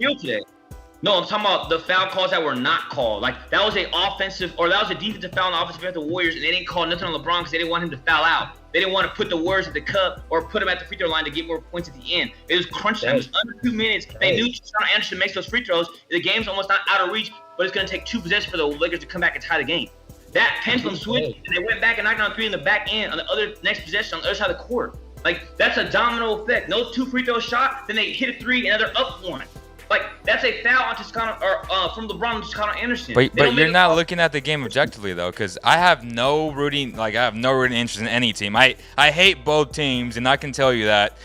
No, I'm talking about the foul calls that were not called. Like, that was a defensive foul on the offensive against the Warriors, and they didn't call nothing on LeBron because they didn't want him to foul out. They didn't want to put the Warriors at the cup or put him at the free throw line to get more points at the end. It was crunch time. It was under 2 minutes. They knew Toscano Anderson makes those free throws. The game's almost not out of reach, but it's going to take 2 possessions for the Lakers to come back and tie the game. That pendulum switched, and they went back and knocked on 3 in the back end on the next possession on the other side of the court. Like, that's a domino effect. Those 2 free throws shot, then they hit a 3, and they're up 1. Like, that's a foul on Toscano from LeBron and Toscano Anderson.
But you're not looking at the game objectively, though, because I have no rooting interest in any team. I hate both teams, and I can tell you that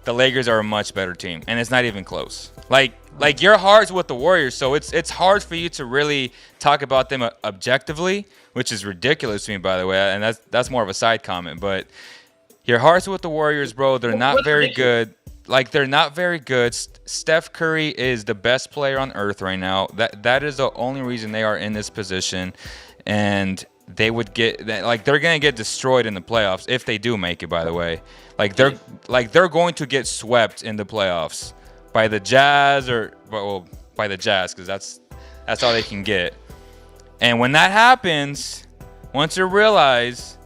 the Lakers are a much better team, and it's not even close. Like your heart's with the Warriors, so it's hard for you to really talk about them objectively, which is ridiculous to me, by the way, and that's more of a side comment. But your heart's with the Warriors, bro. They're not very good. Like, they're not very good. Steph Curry is the best player on earth right now. That is the only reason they are in this position, and they would get they're gonna get destroyed in the playoffs if they do make it. By the way, they're going to get swept in the playoffs by the Jazz by the Jazz, because that's all they can get. And when that happens, once you realize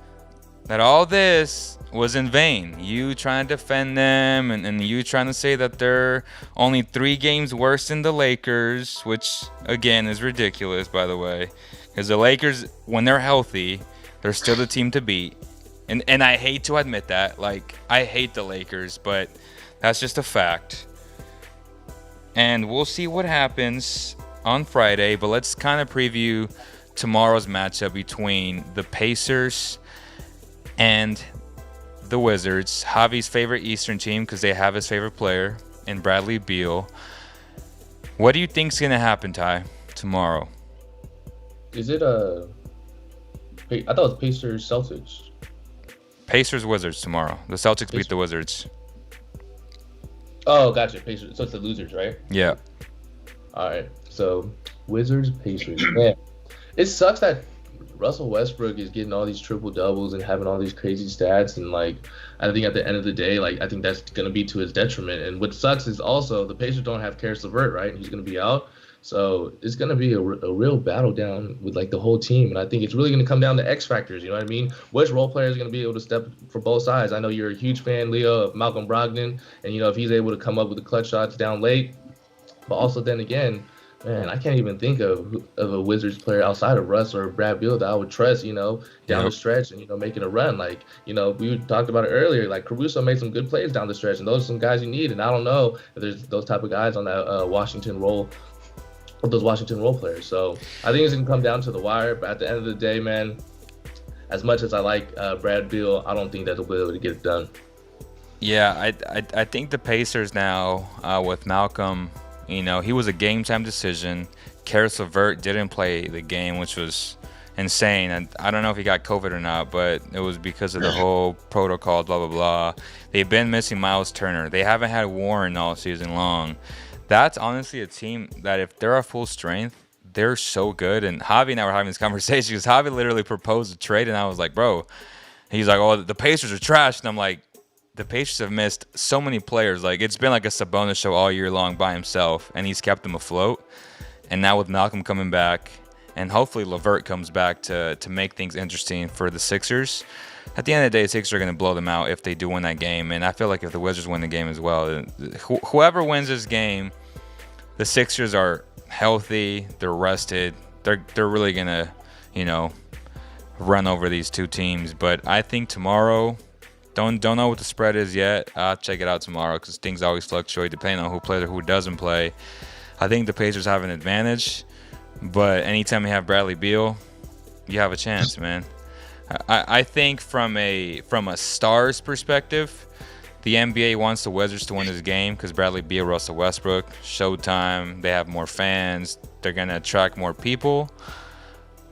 that all this was in vain, you trying to defend them and you trying to say that they're only 3 games worse than the Lakers, which again is ridiculous, by the way, because the Lakers, when they're healthy, they're still the team to beat. And I hate to admit that, like, I hate the Lakers, but that's just a fact. And we'll see what happens on Friday, but let's kind of preview tomorrow's matchup between the Pacers and the Wizards, Javi's favorite Eastern team, because they have his favorite player in Bradley Beal. What do you think's gonna happen, Ty, tomorrow?
Is it I thought it was Pacers Celtics.
Pacers Wizards tomorrow. The Celtics beat the Wizards.
Oh, gotcha. Pacers. So it's the losers, right?
Yeah. All
right. So Wizards, Pacers. Man, it sucks that Russell Westbrook is getting all these triple doubles and having all these crazy stats, and like, I think at the end of the day, like, I think that's gonna be to his detriment. And what sucks is also the Pacers don't have Karis LeVert, right? He's gonna be out, so it's gonna be a real battle down with like the whole team. And I think it's really gonna come down to X factors. You know what I mean? Which role player is gonna be able to step for both sides? I know you're a huge fan, Leo, of Malcolm Brogdon, and you know if he's able to come up with the clutch shots down late, but also then again, man, I can't even think of a Wizards player outside of Russ or Brad Beal that I would trust, you know, down the stretch and, you know, making a run. Like, you know, we talked about it earlier. Like, Caruso made some good plays down the stretch, and those are some guys you need. And I don't know if there's those type of guys on that Washington role, those Washington role players. So I think it's going to come down to the wire. But at the end of the day, man, as much as I like Brad Beal, I don't think that they'll be able to get it done.
Yeah, I think the Pacers now with Malcolm, he was a game time decision. Karis LeVert didn't play the game, which was insane. And I don't know if he got COVID or not, but it was because of the whole protocol, blah, blah, blah. They've been missing Miles Turner. They haven't had Warren all season long. That's honestly a team that if they're at full strength, they're so good. And Javi and I were having this conversation because Javi literally proposed a trade, and I was like, bro, he's like, oh, the Pacers are trash. And I'm like, the Pacers have missed so many players. Like, it's been like a Sabonis show all year long by himself, and he's kept them afloat. And now with Malcolm coming back, and hopefully LeVert comes back to make things interesting for the Sixers. At the end of the day, the Sixers are going to blow them out if they do win that game. And I feel like if the Wizards win the game as well, whoever wins this game, the Sixers are healthy, they're rested, they're really going to, run over these two teams. But I think tomorrow, don't know what the spread is yet. I'll check it out tomorrow because things always fluctuate depending on who plays or who doesn't play. I think the Pacers have an advantage, but anytime you have Bradley Beal, you have a chance, man. I think from a stars perspective, the NBA wants the Wizards to win this game because Bradley Beal, Russell Westbrook, Showtime, they have more fans, they're going to attract more people.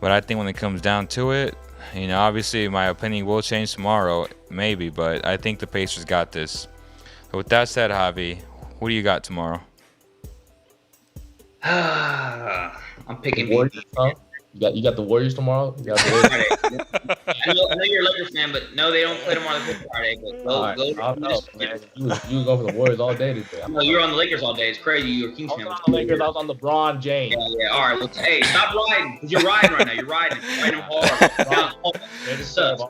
But I think when it comes down to it, obviously my opinion will change tomorrow, maybe, but I think the Pacers got this. So with that said, Javi, who do you got tomorrow?
I'm picking
Warriors, huh? You got the Warriors tomorrow? You got the Warriors?
I know you're a Lakers fan, but no, they don't play tomorrow. They play Friday. But go.
I don't know, man. You was going for the Warriors all day today.
No, you're on the Lakers all day. It's crazy. You're a Kings fan.
I was on the Lakers. I was on LeBron James.
Yeah. All right. Well, hey, stop riding. Because you're riding right now. You're riding hard. It sucks.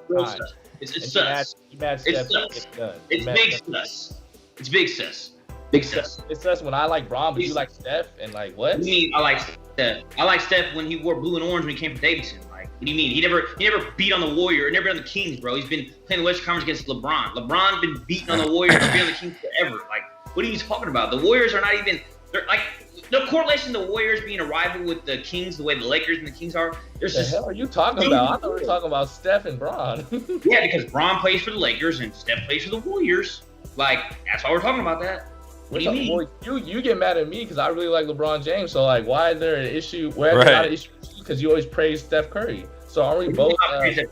It's sus. It's big sus. It's big sus. Big sus.
It's sus when I like Bron, but you like Steph, and like what?
What do you mean I like Steph? I like Steph when he wore blue and orange when he came from Davidson. Like, what do you mean? He never beat on the Warriors, never been on the Kings, bro. He's been playing the Western Conference against LeBron. LeBron been beating on the Warriors, been on the Kings forever. Like, what are you talking about? The Warriors are not even. They're like no correlation to the Warriors being a rival with the Kings the way the Lakers and the Kings are.
What the hell are you talking about? I thought we were talking about Steph and Bron.
Yeah, because Bron plays for the Lakers and Steph plays for the Warriors. Like, that's why we're talking about that. What do you mean?
Well, you get mad at me because I really like LeBron James. So, like, why is there an issue? Where is there not an issue? Because you always praise Steph Curry. So, are we both?
I'm saying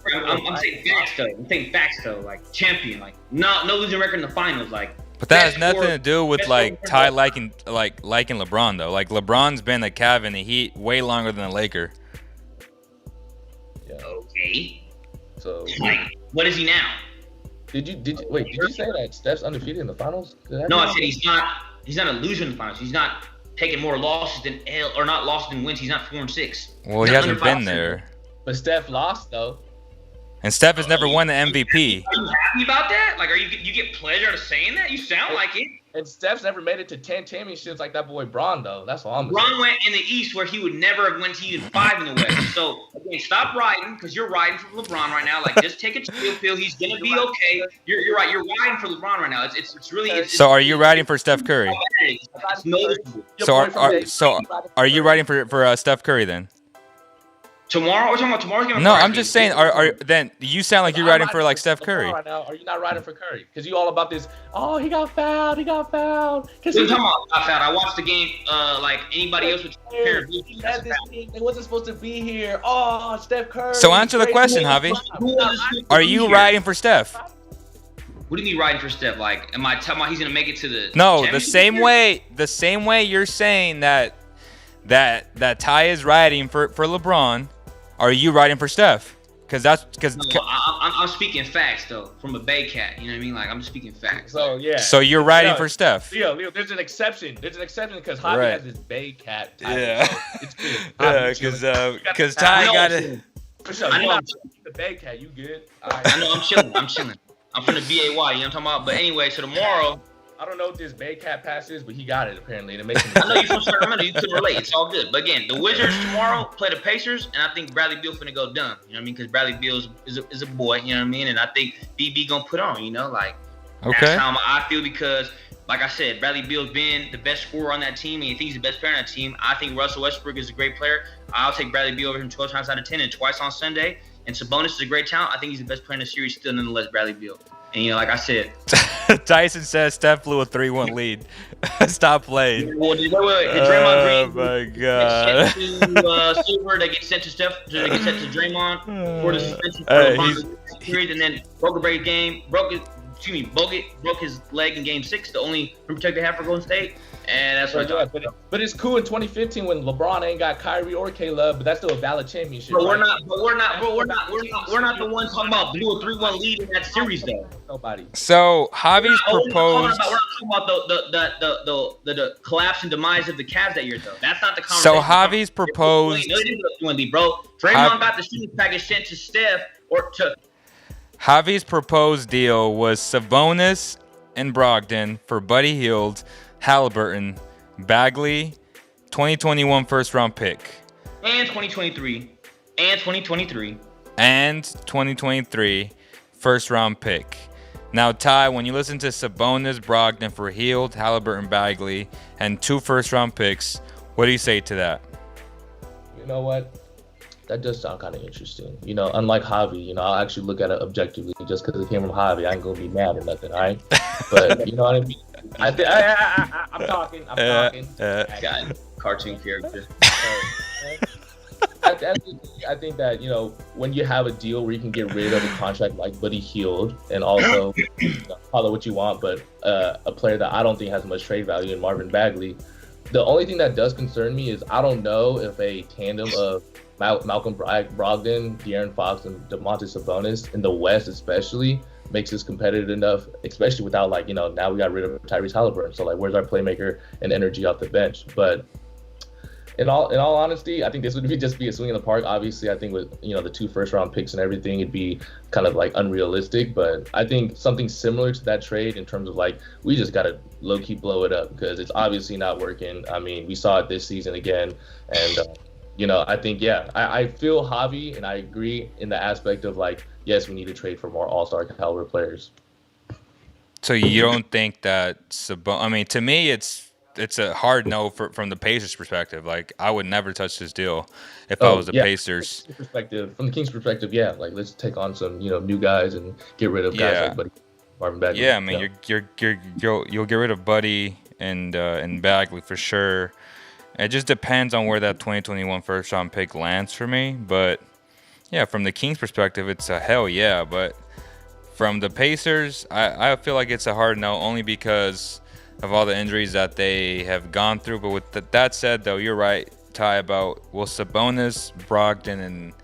facts, though. I'm saying facts, though. Like, champion. Like, no losing record in the finals. Like,
but that has nothing to do with, like, Ty liking LeBron, though. Like, LeBron's been a Cav in the Heat way longer than a Laker.
Yeah. Okay.
So,
like, what is he now?
Did you say that Steph's undefeated in the finals?
No, I said he's not a loser in the finals. He's not taking more losses than losses than wins. He's not 4-6.
Well, he hasn't been there.
But Steph lost though.
And Steph has never won the MVP.
Are you happy about that? Like, you get pleasure out of saying that? You sound like it.
And Steph's never made it to 10 championships like that boy Bron, though. That's all I'm saying.
Bron went in the East where he would never have went to even 5 in the West. So, again, stop riding because you're riding for LeBron right now. Like, just take a chill pill. He's going to be okay. You're right. You're riding for LeBron right now. It's really...
So, are you riding for Steph Curry? So, are you riding for Steph Curry then?
Tomorrow? We're talking about tomorrow's game.
No, I'm just saying. Then you sound like you're riding for like Steph Curry
right now. Are you not riding for Curry? Because you all about this. Oh, he got fouled.
What are you talking about fouled? I watched the game like anybody else would compare.
He led this team. They wasn't supposed to be here. Oh, Steph Curry.
So answer the question, Javi. Are you riding for Steph?
What do you mean riding for Steph? Like, am I talking about he's gonna make it to the?
No, the same way you're saying that Ty is riding for LeBron. Are you riding for Steph?
I'm speaking facts though, from a Bay Cat. You know what I mean? Like, I'm speaking facts.
So yeah.
So you're riding for Steph.
Leo, there's an exception. Because Javi has this Bay Cat title.
Yeah.
So it's good.
Because Ty got it.
For sure. I know the Bay Cat. You good? Right.
I know. I'm chilling. I'm from the BAY. You know what I'm talking about? But anyway, so tomorrow.
I don't know what this Bay Cat pass is, but he got it apparently. And it makes him
I know you're from Sacramento. You can relate. It's all good. But again, the Wizards tomorrow play the Pacers, and I think Bradley Beal finna go done. You know what I mean? Because Bradley Beal is a boy. You know what I mean? And I think BB gonna put on. You know, like that's how I feel because, like I said, Bradley Beal's been the best scorer on that team, and he thinks he's the best player on that team. I think Russell Westbrook is a great player. I'll take Bradley Beal over him 12 times out of 10 and twice on Sunday. And Sabonis is a great talent. I think he's the best player in the series still, nonetheless, Bradley Beal. And like I said,
Tyson says Steph blew a 3-1 lead. Stop playing.
Well, did Draymond Green
my God.
get sent to Silver? They get sent to Steph. They get sent to Draymond for the suspension for LeBron period, and then broke his leg in Game 6, the only rim protector they have for Golden State. And that's what I thought.
But it's cool in 2015 when LeBron ain't got Kyrie or K-Love, but that's still a valid championship.
But we're not the ones talking about blew a 3-1 lead in that series though.
Nobody.
So Javi's proposed.
We're not talking about the collapse and demise of the Cavs that year though. That's not the conversation.
So Javi's proposed.
No, it didn't go 3-1 lead, bro. Draymond got the shooting package sent to Steph or to.
Javi's proposed deal was Sabonis and Brogdon for Buddy Hield, Halliburton, Bagley, 2021 first-round pick.
And 2023. And 2023.
And 2023 first-round pick. Now, Ty, when you listen to Sabonis, Brogdon for Hield, Halliburton, Bagley, and 2 first-round picks, what do you say to that?
You know what? That does sound kind of interesting. Unlike Javi, I'll actually look at it objectively. Just because it came from Javi, I ain't going to be mad or nothing, all right? But you know what I mean? I'm talking.
God, cartoon character.
I think that, when you have a deal where you can get rid of a contract like Buddy Hield and also call it what you want, but a player that I don't think has much trade value in Marvin Bagley, the only thing that does concern me is I don't know if a tandem of Malcolm Brogdon, De'Aaron Fox, and Domantas Sabonis in the West especially makes us competitive enough, especially without now we got rid of Tyrese Halliburton. So where's our playmaker and energy off the bench? But in all honesty, I think this would just be a swing in the park. Obviously, I think with the 2 first-round picks and everything, it'd be kind of unrealistic. But I think something similar to that trade in terms of we just gotta low-key blow it up because it's obviously not working. I mean, we saw it this season again, and I think I feel Javi and I agree in the aspect of yes, we need to trade for more all-star caliber players.
So you don't think that to me, it's a hard no from the Pacers' perspective. I would never touch this deal if I was the Pacers.
From the Kings' perspective, let's take on some new guys and get rid of guys like Buddy, Marvin Bagley.
Yeah, I mean you'll get rid of Buddy and Bagley for sure. It just depends on where that 2021 first-round pick lands for me. But, yeah, from the Kings' perspective, it's a hell yeah. But from the Pacers, I feel like it's a hard no only because of all the injuries that they have gone through. But with that said, though, you're right, Ty, about will Sabonis, Brogdon,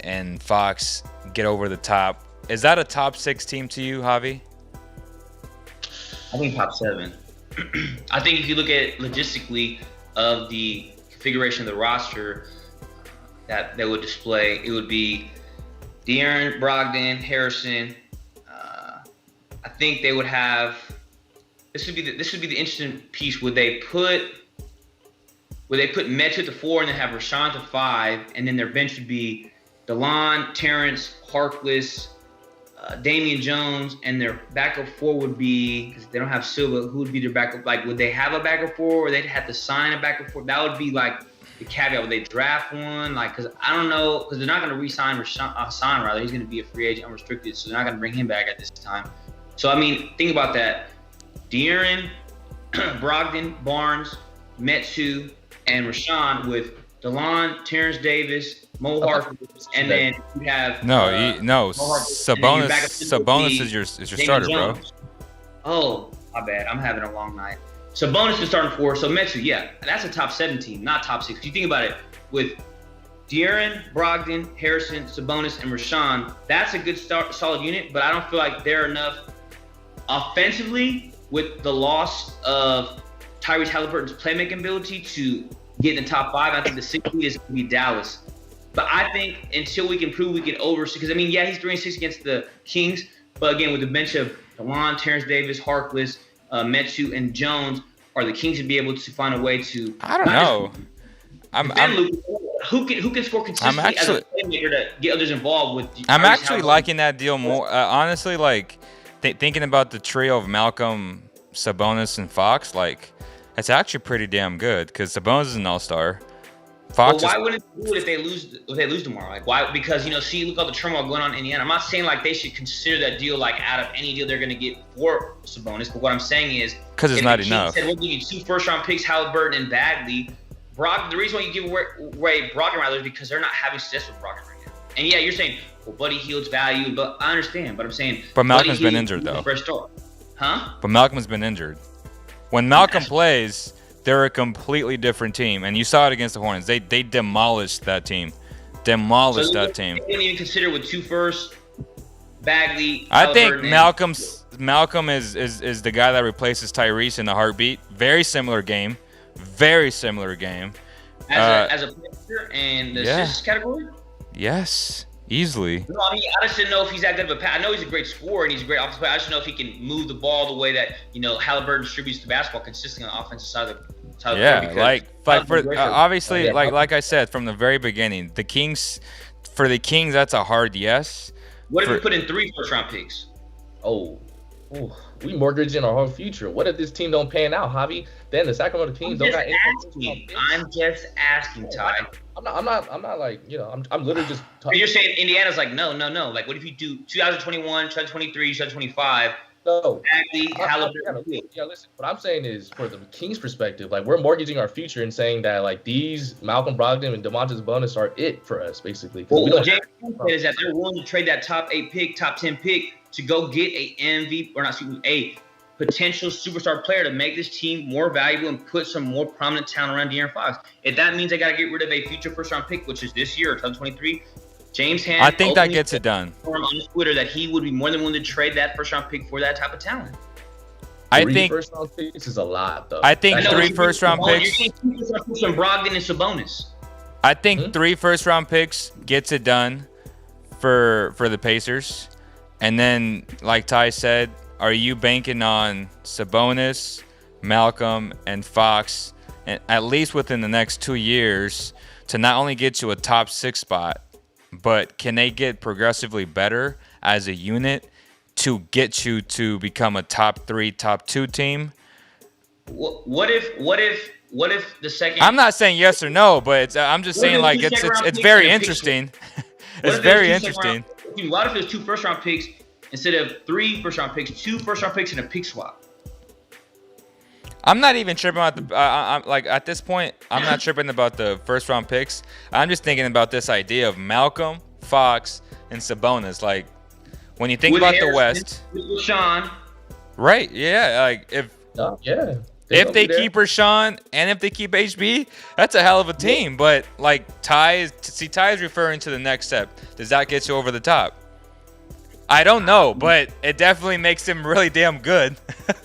and Fox get over the top. Is that a top 6 team to you, Javi?
I think top 7. I think if you look at logistically of the configuration of the roster that they would display, it would be De'Aaron, Brogdon, Harrison. I think they would have. This would be the interesting piece. Would they put Metu at the 4 and then have Rashawn to 5, and then their bench would be DeLon, Terrence, Harkless, Damian Jones, and their backup 4 would be, because they don't have Silva, who would be their backup? Would they have a backup 4 or they'd have to sign a backup 4? That would be the caveat. Would they draft one? Because I don't know, because they're not going to re-sign Hassan, rather. He's going to be a free agent, unrestricted, so they're not going to bring him back at this time. So, I mean, think about that. De'Aaron, Brogdon, Barnes, Metu, and Rashawn with DeLon, Terrence Davis, Mo Harkless, and then you have
Sabonis is your starter, bro.
Oh, my bad. I'm having a long night. Sabonis is starting 4. So Metu, that's a top 7 team, not top 6. If you think about it, with De'Aaron, Brogdon, Harrison, Sabonis, and Rashawn, that's a good solid unit. But I don't feel like they're enough offensively with the loss of Tyrese Halliburton's playmaking ability to get in the top 5. I think the 6th seed is going to be Dallas. But I think until we can prove we can oversee, because he's 3-6 against the Kings, but again, with the bench of DeLon, Terrence Davis, Harkless, Metu, and Jones, are the Kings to be able to find a way to?
I don't know.
Who can score consistently as a playmaker to get others involved with?
I'm actually liking that deal more. Honestly, thinking about the trio of Malcolm, Sabonis, and Fox, it's actually pretty damn good because Sabonis is an all-star. Fox.
Well, why wouldn't they do it if they lose? If they lose tomorrow, like why? Because see, look all the turmoil going on in Indiana. I'm not saying like they should consider that deal like out of any deal they're going to get for Sabonis, but what I'm saying is
because it's not enough.
Said we'll give you 2 first-round picks, Halliburton and Bagley. The reason why you give away Brogdon rather is because they're not having success with Brogdon right now. And yeah, you're saying, well, Buddy Hield's value, but I understand. But I'm saying,
but Malcolm's been injured though.
Fresh start, huh?
But Malcolm's been injured. When Malcolm plays, they're a completely different team, and you saw it against the Hornets. They demolished that team. Demolished that team.
They didn't even consider with 2 firsts, Bagley.
I think Malcolm is the guy that replaces Tyrese in the heartbeat. Very similar game. Very similar game.
As a player and the assists category?
Yes, easily.
No, I mean, I just didn't know if he's that good of a passer. I know he's a great scorer and he's a great offensive player. I just don't know if he can move the ball the way that, Halliburton distributes the basketball consistently on the offensive side of the court.
Yeah, obviously, like I said from the very beginning, the Kings, that's a hard yes.
What if we put in 3 first-round picks?
We mortgaging our whole future. What if this team don't pan out, Javi? Then the Sacramento Kings don't got
I'm just asking, Ty.
I'm not like, I'm literally just
talking. You're saying Indiana's like, no. Like, what if you do 2021, 2023, 2025?
No.
Bagley, Halliburton.
Yeah, listen. What I'm saying is, for the Kings' perspective, like, we're mortgaging our future and saying that, like, these Malcolm Brogdon and Domantas Sabonis are it for us, basically.
Well, what James said is that they're willing to trade that top 8 pick, top 10 pick to go get a potential superstar player to make this team more valuable and put some more prominent talent around De'Aaron Fox. If that means they got to get rid of a future first-round pick, which is this year or 2023, James Hand.
I think that gets it done.
On Twitter that he would be more than willing to trade that first-round pick for that type of talent.
I think first-round picks is a lot, though.
I think 3 first-round picks.
You're getting 2 first-round picks from Brogdon and Sabonis.
I think 3 first-round picks gets it done for the Pacers. And then, like Ty said, are you banking on Sabonis, Malcolm, and Fox, and at least within the next 2 years, to not only get you a top 6 spot, but can they get progressively better as a unit to get you to become a top 3, top 2 team?
What if the second?
I'm not saying yes or no, but I'm just saying like it's very interesting. It's very interesting.
What if there's 2 first-round picks instead of 3 first-round picks, 2 first-round picks and a pick swap?
I'm not even tripping about I'm like at this point. I'm not tripping about the first-round picks. I'm just thinking about this idea of Malcolm, Fox, and Sabonis. Like when you think
with
about
Harrison,
the West,
with Sean,
right? Yeah, like if they keep Rashawn and if they keep HB, that's a hell of a team. But like Ty is referring to the next step. Does that get you over the top? I don't know, but it definitely makes him really damn good.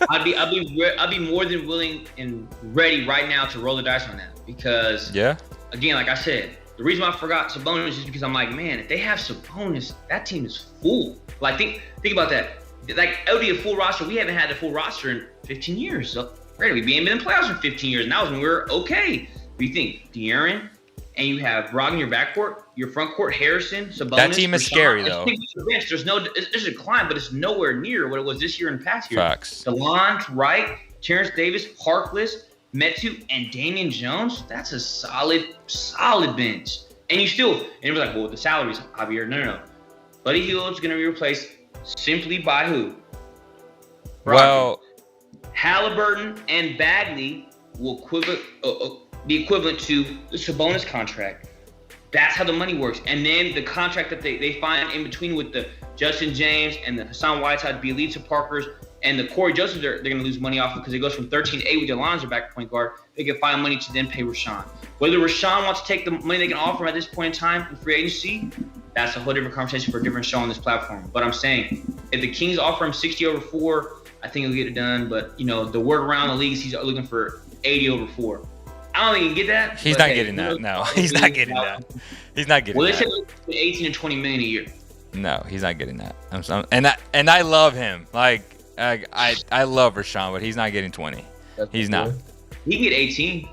I'd be more than willing and ready right now to roll the dice on that because again, like I said, the reason why I forgot Sabonis is because I'm like, man, if they have Sabonis, that team is full. Like think about that. Like it would be a full roster. We haven't had a full roster in 15 years. So we've been in the playoffs for 15 years. And that was when we were okay. But you think De'Aaron, and you have Brogdon in your backcourt, your front court, Harrison, Sabonis.
That team is scary, though.
There's a climb, but it's nowhere near what it was this year and past year.
Facts.
DeLon, Wright, Terrence Davis, Harkless, Metu, and Damian Jones. That's a solid bench. And it was like, well, the salaries, Javier. No. Buddy Hield's going to be replaced simply by who? Brogdon.
Well,
Halliburton and Bagley will be equivalent to the Sabonis contract. That's how the money works. And then the contract that they find in between with the Justin James and the Hassan Whiteside, Bielitsa Parkers, and the Corey Joseph, they're going to lose money off because it goes from 13-8 with DeLon's back point guard. They can find money to then pay Rashawn. Whether Rashawn wants to take the money they can offer at this point in time in free agency, that's a whole different conversation for a different show on this platform. But I'm saying, if the Kings offer him 60 over 4, I think he'll get it done. But, the word around the league is he's looking for 80 over 4. I don't think he can get that.
He's not getting that. No, he's not getting that. He's not getting that.
Well, they said 18 and 20 million a year.
No, he's not getting that. And I love him. Like I love Rashawn, but he's not getting 20. He's not.
He can get 18.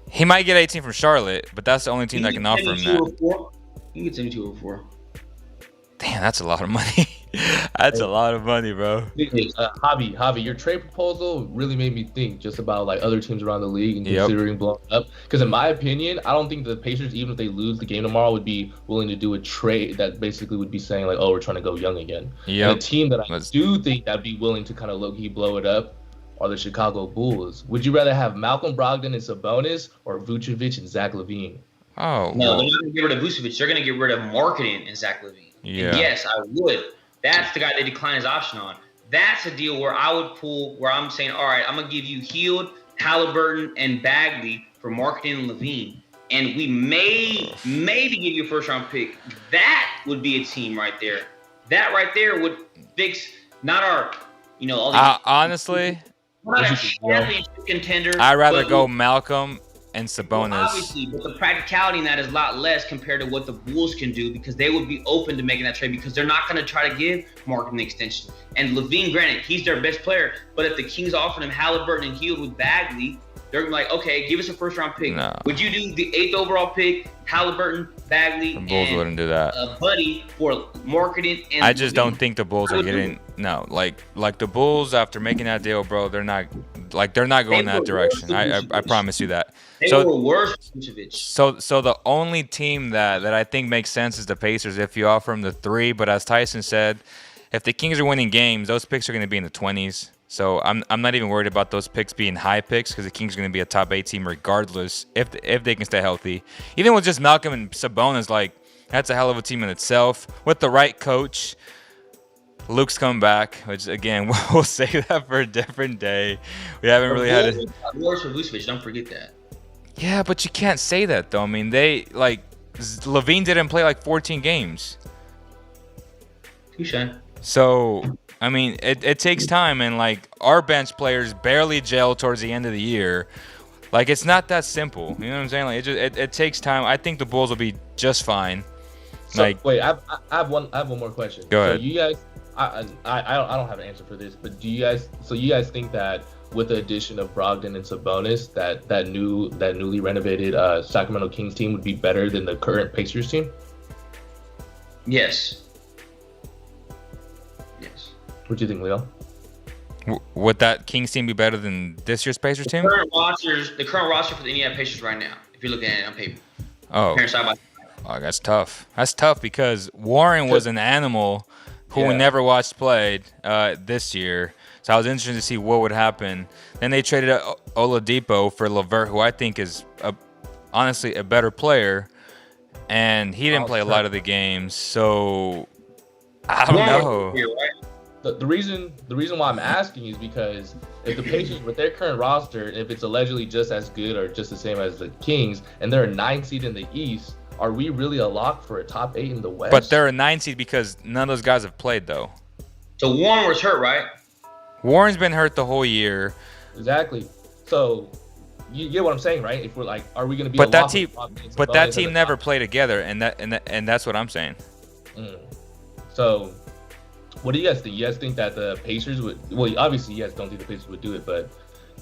He might get 18 from Charlotte, but that's the only team that can offer him that.
He can get 72 over 4.
Damn, that's a lot of money. That's a lot of money, bro.
Javi, your trade proposal really made me think just about like other teams around the league and
Yep.
considering blowing up. Because in my opinion, I don't think the Pacers, even if they lose the game tomorrow, would be willing to do a trade that basically would be saying like, "Oh, we're trying to go young again."
Yep.
And a team that I do think that'd be willing to kind of low-key blow it up are the Chicago Bulls. Would you rather have Malcolm Brogdon and Sabonis or Vucevic and Zach LaVine?
Oh.
No, they're not going to get rid of Vucevic. They're going to get rid of Marketing and Zach LaVine.
Yeah.
And yes, I would. That's the guy they declined his option on. That's a deal where I would pull, where I'm saying, all right, I'm going to give you Hield, Halliburton, and Bagley for Marketing and LaVine. And we maybe give you a first-round pick. That would be a team right there. That right there would fix not our, all these.
Honestly,
not a championship contender.
I'd rather go Malcolm and Sabonis.
Well, obviously, but the practicality in that is a lot less compared to what the Bulls can do because they would be open to making that trade because they're not going to try to give Marketing an extension. And LaVine, granted, he's their best player, but if the Kings offered him Halliburton and Hield with Bagley, they're going to be like, okay, give us a first-round pick.
No.
Would you do the 8th overall pick, Halliburton, Bagley,
The Bulls wouldn't do that.
Buddy for Marketing and
I just
LaVine?
don't think the Bulls are getting like the Bulls after making that deal, bro. They're not going that direction. I promise you that.
They were worse than Vucevic.
So the only team that I think makes sense is the Pacers if you offer them the 3. But as Tyson said, if the Kings are winning games, those picks are going to be in the 20s. So I'm not even worried about those picks being high picks because the Kings are going to be a top 8 team regardless if they can stay healthy. Even with just Malcolm and Sabonis, like that's a hell of a team in itself. With the right coach, Luke's coming back, which again we'll save that for a different day. We haven't really had it.
Worse for Vucevic, don't forget that.
Yeah, but you can't say that though. I mean, LaVine didn't play like 14 games.
Touche.
So, I mean, it takes time, and like our bench players barely gel towards the end of the year. Like it's not that simple. You know what I'm saying? Like it takes time. I think the Bulls will be just fine.
So, wait, I have one more question.
Go ahead.
So you guys, I don't have an answer for this, but you guys think that with the addition of Brogdon and Sabonis, that newly renovated Sacramento Kings team would be better than the current Pacers team?
Yes.
What do you think, Leo?
Would that Kings team be better than this year's Pacers team?
The current roster for the Indiana Pacers right now, if you're looking at it on paper.
Oh, that's tough. That's tough because Warren was an animal who we never watched played this year. So I was interested to see what would happen. Then they traded Oladipo for LeVert, who I think is honestly a better player, and he didn't play a lot of the games. So I don't know.
The reason why I'm asking is because if the Pacers, with their current roster, if it's allegedly just as good or just the same as the Kings, and they're a 9 seed in the East, are we really a lock for a top 8 in the West?
But they're a 9 seed because none of those guys have played, though.
So Warren was hurt, right?
Warren's been hurt the whole year.
Exactly. So you get what I'm saying, right? If we're like, are we going to be?
But that team never played together, and that's what I'm saying.
So. What do you guys think? You guys think that the Pacers would? Well, obviously, you guys don't think the Pacers would do it, but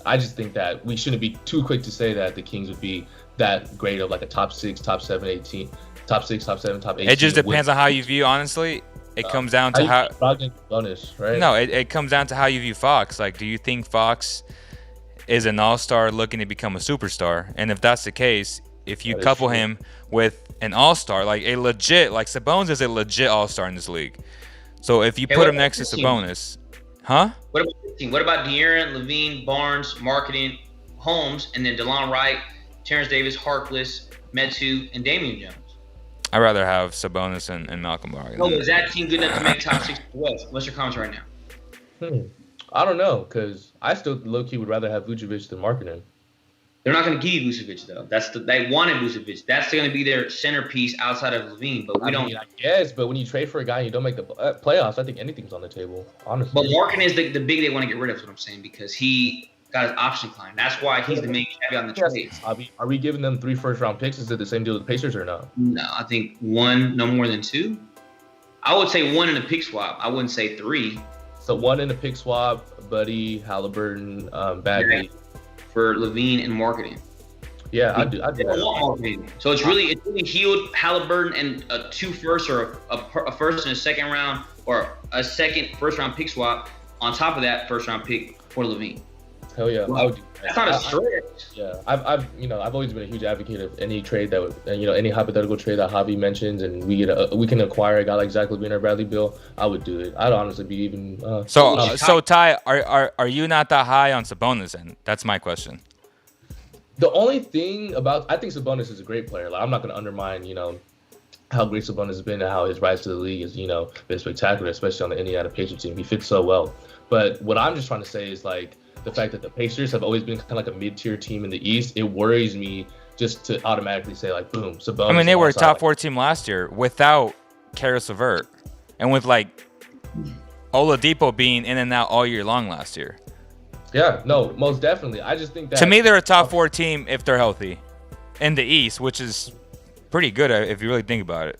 I just think that we shouldn't be too quick to say that the Kings would be that great of like a top 6, top 7, 18, top 6, top 7, top 8.
It just depends on how you view. Honestly, it comes down to how.
Bonus, right?
No, it comes down to how you view Fox. Like, do you think Fox is an all-star looking to become a superstar? And if that's the case, if you couple him with an all-star, like a legit, like Sabonis is a legit all-star in this league. So if you put him next to Sabonis, huh?
What about this team? What about De'Aaron, LaVine, Barnes, Marketing, Holmes, and then DeLon Wright, Terrence Davis, Harkless, Metu, and Damian Jones?
I'd rather have Sabonis and Malcolm Brogdon.
Oh, is that team good enough to make top 6 in the West? What's your comments right now?
I don't know, because I still low-key would rather have Vucevic than Marketing.
They're not going to give you Vucevic, though. They wanted Vucevic. That's going to be their centerpiece outside of LaVine, but we don't.
I guess, but when you trade for a guy and you don't make the playoffs, I think anything's on the table, honestly.
But Marketing is the big they want to get rid of, is what I'm saying, because he got his option claim. That's why he's the main caveat on the trade.
Are we giving them 3 first-round picks? Is it the same deal with the Pacers or no?
No, I think 1, no more than 2. I would say 1 in a pick swap. I wouldn't say 3.
So 1 in a pick swap, Buddy, Halliburton, Bagley.
For LaVine and Marketing.
Yeah, I do. I
They
do
don't
that.
want Marvin. So it's really healed Halliburton and a 2 firsts or a first and a second round or a second first round pick swap on top of that first round pick for Levine.
Hell yeah, I would do that.
That's not a stretch.
Yeah, I've always been a huge advocate of any trade that would, any hypothetical trade that Javi mentions, and we can acquire a guy like Zach LaVine or Bradley Beal. I would do it. I'd honestly be even.
So Ty, are you not that high on Sabonis? Then that's my question.
The only thing about I think Sabonis is a great player. Like I'm not going to undermine how great Sabonis has been and how his rise to the league has been spectacular, especially on the Indiana Pacers team. He fits so well. But what I'm just trying to say is like the fact that the Pacers have always been kind of like a mid-tier team in the East. It worries me just to automatically say like, boom, Sabonis.
I mean, they were a top 4 team last year without Karis LeVert and with like Oladipo being in and out all year long last year.
Yeah, no, most definitely. I just think that
to me they're a top 4 team if they're healthy in the East, which is pretty good if you really think about it.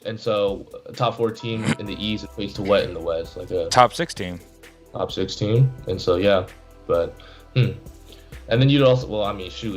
And so, a top 4 team in the East equates to what in the West? Like a
top 6 team.
Top 6 team. And so, yeah. But, And then you'd also,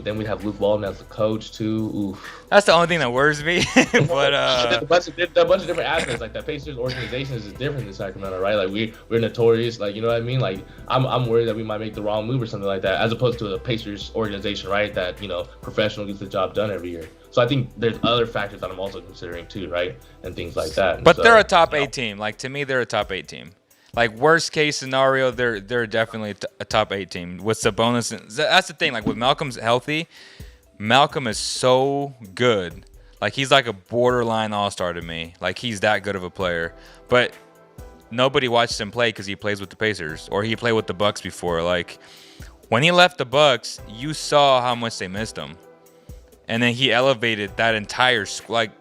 then we'd have Luke Walton as the coach, too. Oof.
That's the only thing that worries me. But,
a bunch of different aspects. Like, the Pacers organization is different than Sacramento, right? Like, we're notorious. Like, you know what I mean? Like, I'm worried that we might make the wrong move or something like that, as opposed to a Pacers organization, right? That, professional gets the job done every year. So I think there's other factors that I'm also considering too, right? And things like that.
But they're a top 8 team. Like to me, they're a top 8 team. Like worst case scenario, they're definitely a top 8 team with Sabonis. That's the thing. Like with Malcolm's healthy, Malcolm is so good. Like he's like a borderline all-star to me. Like he's that good of a player. But nobody watches him play because he plays with the Pacers or he played with the Bucks before. Like when he left the Bucks, you saw how much they missed him. And then he elevated that entire like,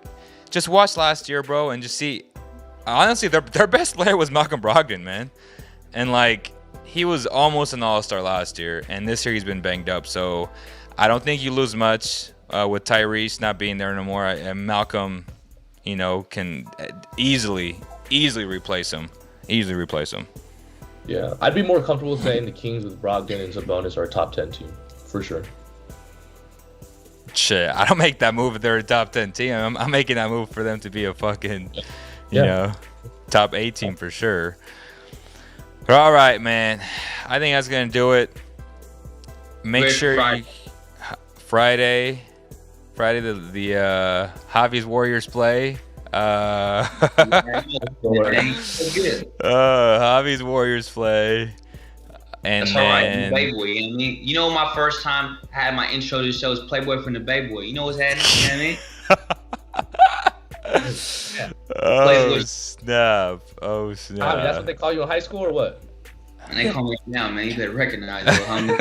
just watch last year, bro, and just see. Honestly, their best player was Malcolm Brogdon, man, and like he was almost an all-star last year, and this year he's been banged up. So I don't think you lose much with Tyrese not being there anymore. And Malcolm, can easily replace him.
Yeah, I'd be more comfortable saying the Kings with Brogdon and Sabonis are a top 10 team for sure.
Shit, I don't make that move if they're a top 10 team. I'm making that move for them to be a fucking, top 8 team for sure. But all right, man. I think that's going to do it. Make sure Friday the Javi's Warriors play. Javi's Warriors play. And
that's
then,
all right, Playboy. You know, my first time I had my intro to the show was Playboy from the Playboy. You know what's happening? You know what I mean?
Oh snap!
That's what they call you in high school, or what?
And they call me now, man. You better recognize it, homie.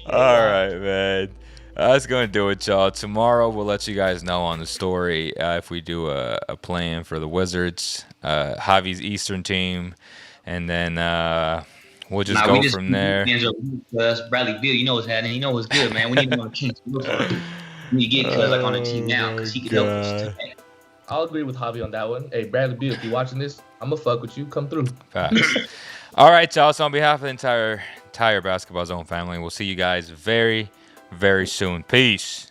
All right, man. That's gonna do it, y'all. Tomorrow we'll let you guys know on the story if we do a plan for the Wizards, Javi's Eastern team. And then we'll just go from there.
Bradley Beal, you know what's happening. You know what's good, man. We need him on the Kings. We get Cuz like on the team now because he can help us.
I'll agree with Javi on that one. Hey, Bradley Beal, if you're watching this, I'm going to fuck with you. Come through.
Facts. All right, y'all. So on behalf of the entire Basketball Zone family, we'll see you guys very, very soon. Peace.